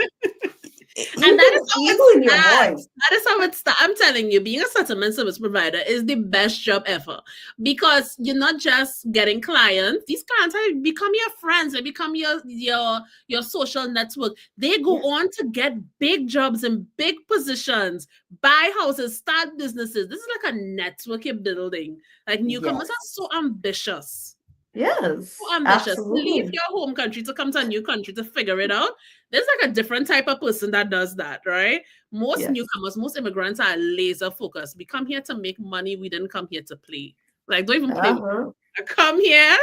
you And that is can how it feel in your voice. starts. That is how it starts. I'm telling you, being a settlement service provider is the best job ever because you're not just getting clients. These clients have become your friends. They become your social network. They go Yeah. on to get big jobs in big positions, buy houses, start businesses. This is like a network you're building. Like newcomers are Yes. so ambitious, so Yes, ambitious to leave absolutely. your home country to come to a new country to figure it out. There's like a different type of person that does that, right? Most Yes. newcomers, most immigrants are laser focused. We come here to make money. We didn't come here to play. Like, don't even play with me. Uh-huh. I come here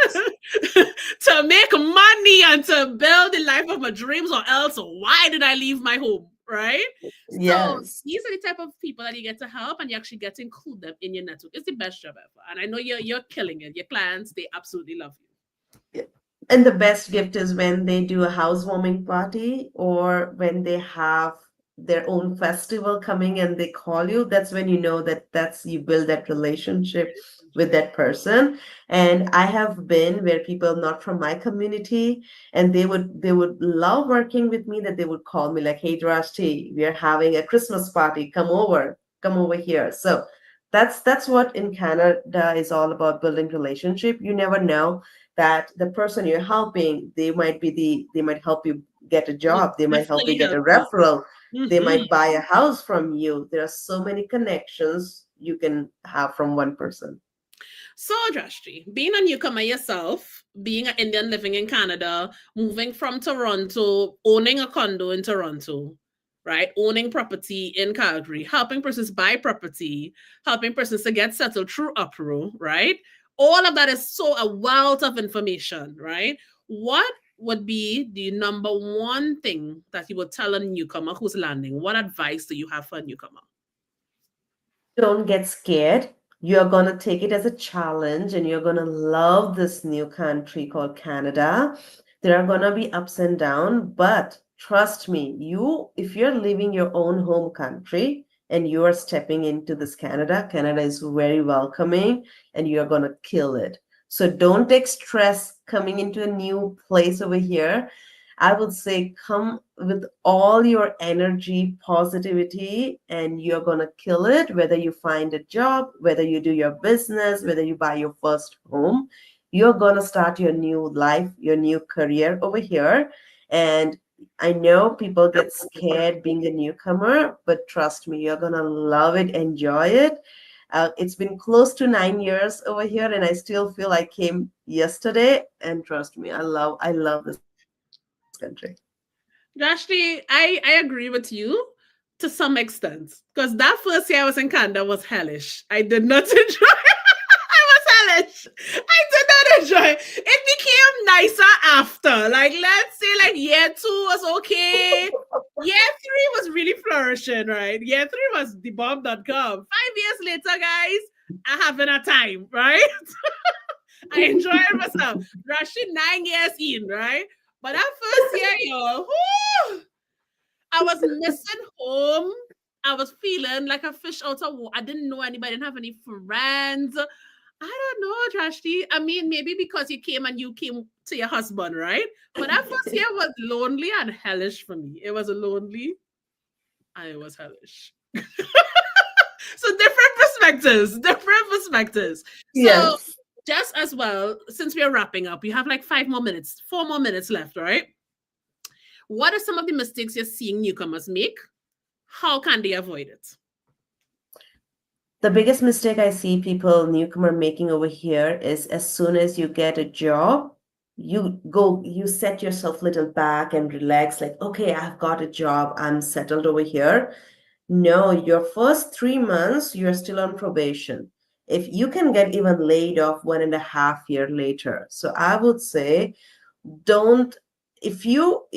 to make money and to build the life of my dreams, or else why did I leave my home? Right? So Yes. these are the type of people that you get to help and you actually get to include them in your network. It's the best job ever. And I know you're killing it. Your clients, they absolutely love you. Yeah. And the best gift is when they do a housewarming party or when they have their own festival coming and they call you. That's when you know that that's you build that relationship with that person. And I have been where people not from my community and they would love working with me that they would call me like, hey Drashti, we are having a Christmas party. Come over here. So that's what in Canada is all about building relationship. You never know that the person you're helping, they might help you get a Will job, they might help you definitely get a help you. referral, they Mhm. might buy a house from you. There are so many connections you can have from one person. So, Drashti, being a newcomer yourself, being an Indian living in Canada, moving from Toronto, owning a condo in Toronto, right? Owning property in Calgary, helping persons buy property, helping persons to get settled through Upro, right? All of that is so a wealth of information, right? What would be the number one thing that you would tell a newcomer who's landing? What advice do you have for a newcomer? Don't get scared. You're going to take it as a challenge and you're going to love this new country called Canada. There are going to be ups and downs, but trust me, if you're leaving your own home country and you are stepping into this Canada, Canada is very welcoming and you're going to kill it. So don't take stress coming into a new place over here. I would say come with all your energy, positivity, and you're going to kill it. Whether you find a job, whether you do your business, whether you buy your first home, you're going to start your new life, your new career over here. And I know people get scared being a newcomer, but trust me, you're going to love it, enjoy it. It's been close to 9 years over here, and I still feel I came yesterday. And trust me, I love this country. Drashti, I agree with you to some extent because that first year I was in Canada was hellish. I did not enjoy it. I was hellish. I did not enjoy it. It became nicer after. Like, let's say, like, year two was okay. Year three was really flourishing, right? Year three was the bomb.com. 5 years later, guys, I having a time, right? I enjoyed myself. Rashid 9 years in, right? But that first year, yo, whoo, I was missing home. I was feeling like a fish out of water. I didn't know anybody, I didn't have any friends. I don't know, Drashti. I mean, maybe because you came to your husband, right? But that first year was lonely and hellish for me. It was lonely and it was hellish. So different perspectives, different perspectives. So Yes. just as well, since we're wrapping up, we have like 5 more minutes, 4 more minutes left, all right? What are some of the mistakes you're seeing newcomers make? How can they avoid it? The biggest mistake I see people, newcomer, making over here is as soon as you get a job, you set yourself little back and relax, like, okay, I've got a job, I'm settled over here. No, your first 3 months, you're still on probation. If you can get even laid off 1.5 year later. So I would say don't if you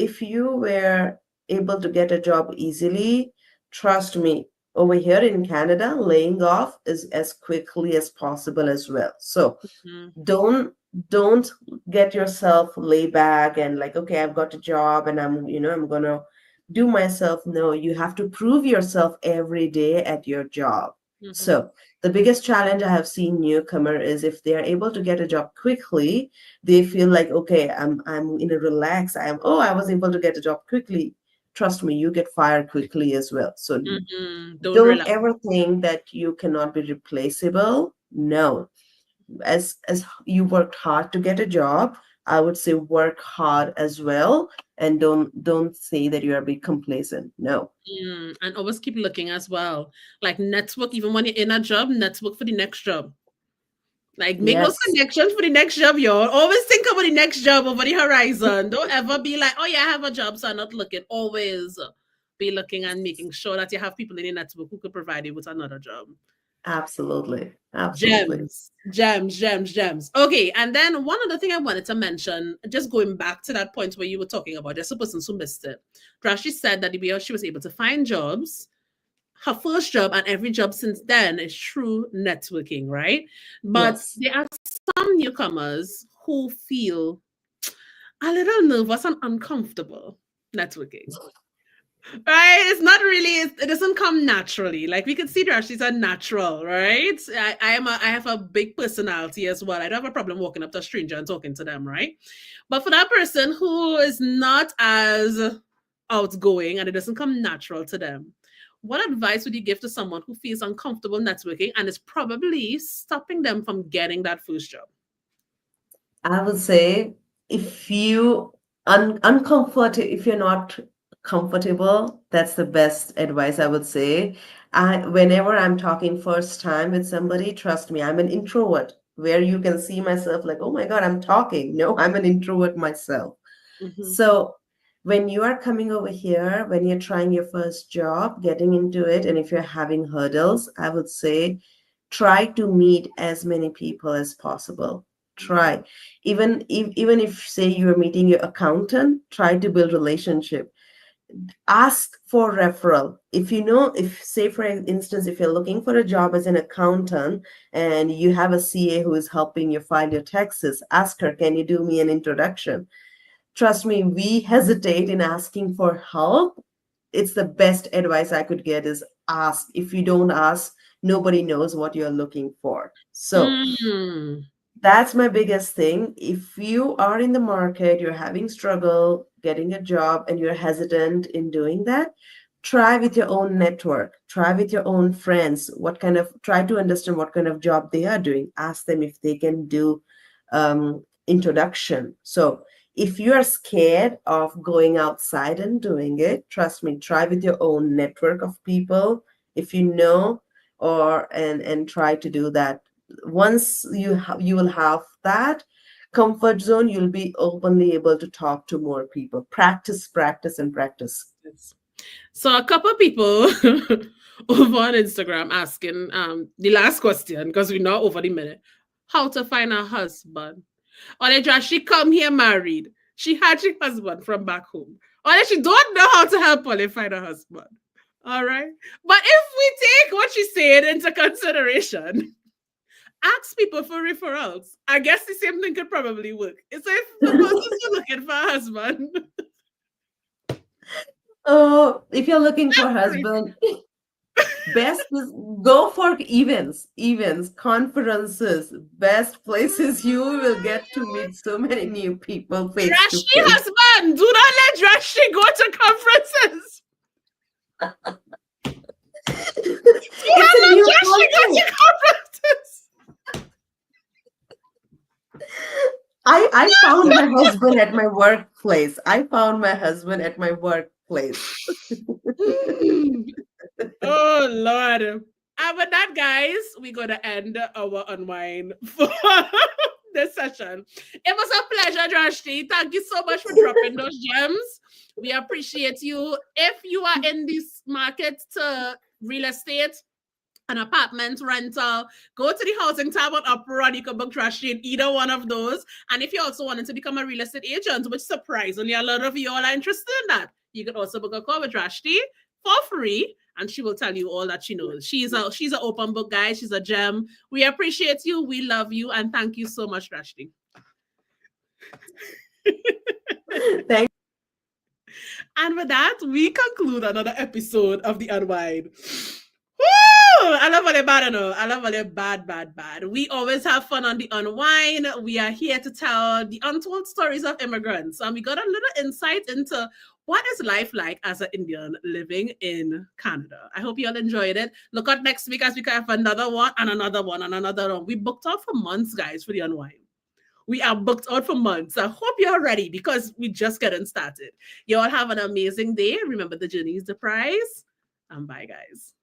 were able to get a job easily, trust me, over here in Canada, laying off is as quickly as possible as well. So Mhm, don't don't get yourself lay back and like, okay, I've got a job and I'm gonna do myself. No, you have to prove yourself every day at your job. mhm, So the biggest challenge I have seen newcomer is if they are able to get a job quickly, they feel like, okay, I'm in a relax, I was able to get a job quickly. Trust me, you get fired quickly as well. So mhm. Don't don't relax. ever think that you cannot be replaceable. No, as you worked hard to get a job, I would say work hard as well, and don't say that you are being complacent. No. And always keep looking as well. Like network, even when you're in a job, network for the next job. Like make those Yes, connections for the next job, y'all. Always think about the next job over the horizon. Don't ever be like, oh yeah, I have a job, so I'm not looking. Always be looking and making sure that you have people in your network who could provide you with another job. absolutely, absolutely. Gems, gems, gems, gems. Okay, and then one other thing I wanted to mention, just going back to that point where you were talking about just a person who missed it. Rashi said that the way she was able to find jobs, her first job and every job since then is through networking, right? But Yes, there are some newcomers who feel a little nervous and uncomfortable networking. Right? It's not really, it doesn't come naturally. Like we can see that she's a natural, right? I have a big personality as well. I don't have a problem walking up to a stranger and talking to them, right? But for that person who is not as outgoing and it doesn't come natural to them, what advice would you give to someone who feels uncomfortable networking and is probably stopping them from getting that first job? I would say if you uncomfortable, if you're not comfortable, that's the best advice I would say. Whenever I'm talking first time with somebody, trust me, I'm an introvert. Where you can see myself like, oh my God, I'm talking. No, I'm an introvert myself. Hmm. So when you are coming over here, when you're trying your first job, getting into it, and if you're having hurdles, I would say try to meet as many people as possible. Try. Even if say you're meeting your accountant, try to build relationship. Ask for referral. If you know, if say for instance, if you're looking for a job as an accountant and you have a CA who is helping you file your taxes, ask her, can you do me an introduction? Trust me, we hesitate in asking for help. It's the best advice I could get is ask. If you don't ask, nobody knows what you're looking for. So Mm. That's my biggest thing. If you are in the market, you're having struggle getting a job and you're hesitant in doing that, try with your own network, try with your own friends. Try to understand what kind of job they are doing. Ask them if they can do introduction. So if you are scared of going outside and doing it, trust me, try with your own network of people if you know, and try to do that. Once you will have that comfort zone, you'll be openly able to talk to more people. Practice, practice, and practice. Yes. So a couple of people over on Instagram asking the last question because we're not over the minute. How to find a husband? Or that she come here married. She had her husband from back home. Or that she don't know how to help Polly find a husband. All right. But if we take what she said into consideration, ask people for referrals. I guess the same thing could probably work. It's if the person's looking for a husband. Oh, if you're looking for a husband, best is go for events, conferences, best places. You will get to meet so many new people face to Drashti face. husband, do not let Drashti go to conferences. Do It's not a let new Drashti go culture. to conferences. I found my husband at my workplace. I found my husband at my workplace. Hmm. Oh Lord. And with that, guys, we're gonna end our unwind for this session. It was a pleasure, Drashti. Thank you so much for dropping those gems. We appreciate you. If you are in this market to real estate, an apartment rental, go to the housing tab on Upper and you can book Drashti in either one of those. And if you also wanted to become a real estate agent, which surprisingly a lot of you all are interested in that, you can also book a call with Drashti for free, and she will tell you all that she knows. She's an open book, guys. She's a gem. We appreciate you. We love you, and thank you so much, Drashti. Thank And with that, we conclude another episode of The Unwind. Woo! I love all the bad, I know. I love all the bad, bad, bad. We always have fun on The Unwind. We are here to tell the untold stories of immigrants. And we got a little insight into what is life like as an Indian living in Canada. I hope you all enjoyed it. Look out next week as we have another one and another one and another one. We booked out for months, guys, for The Unwind. We are booked out for months. I hope you're ready because we just getting started. You all have an amazing day. Remember, the journey is the prize. And bye, guys.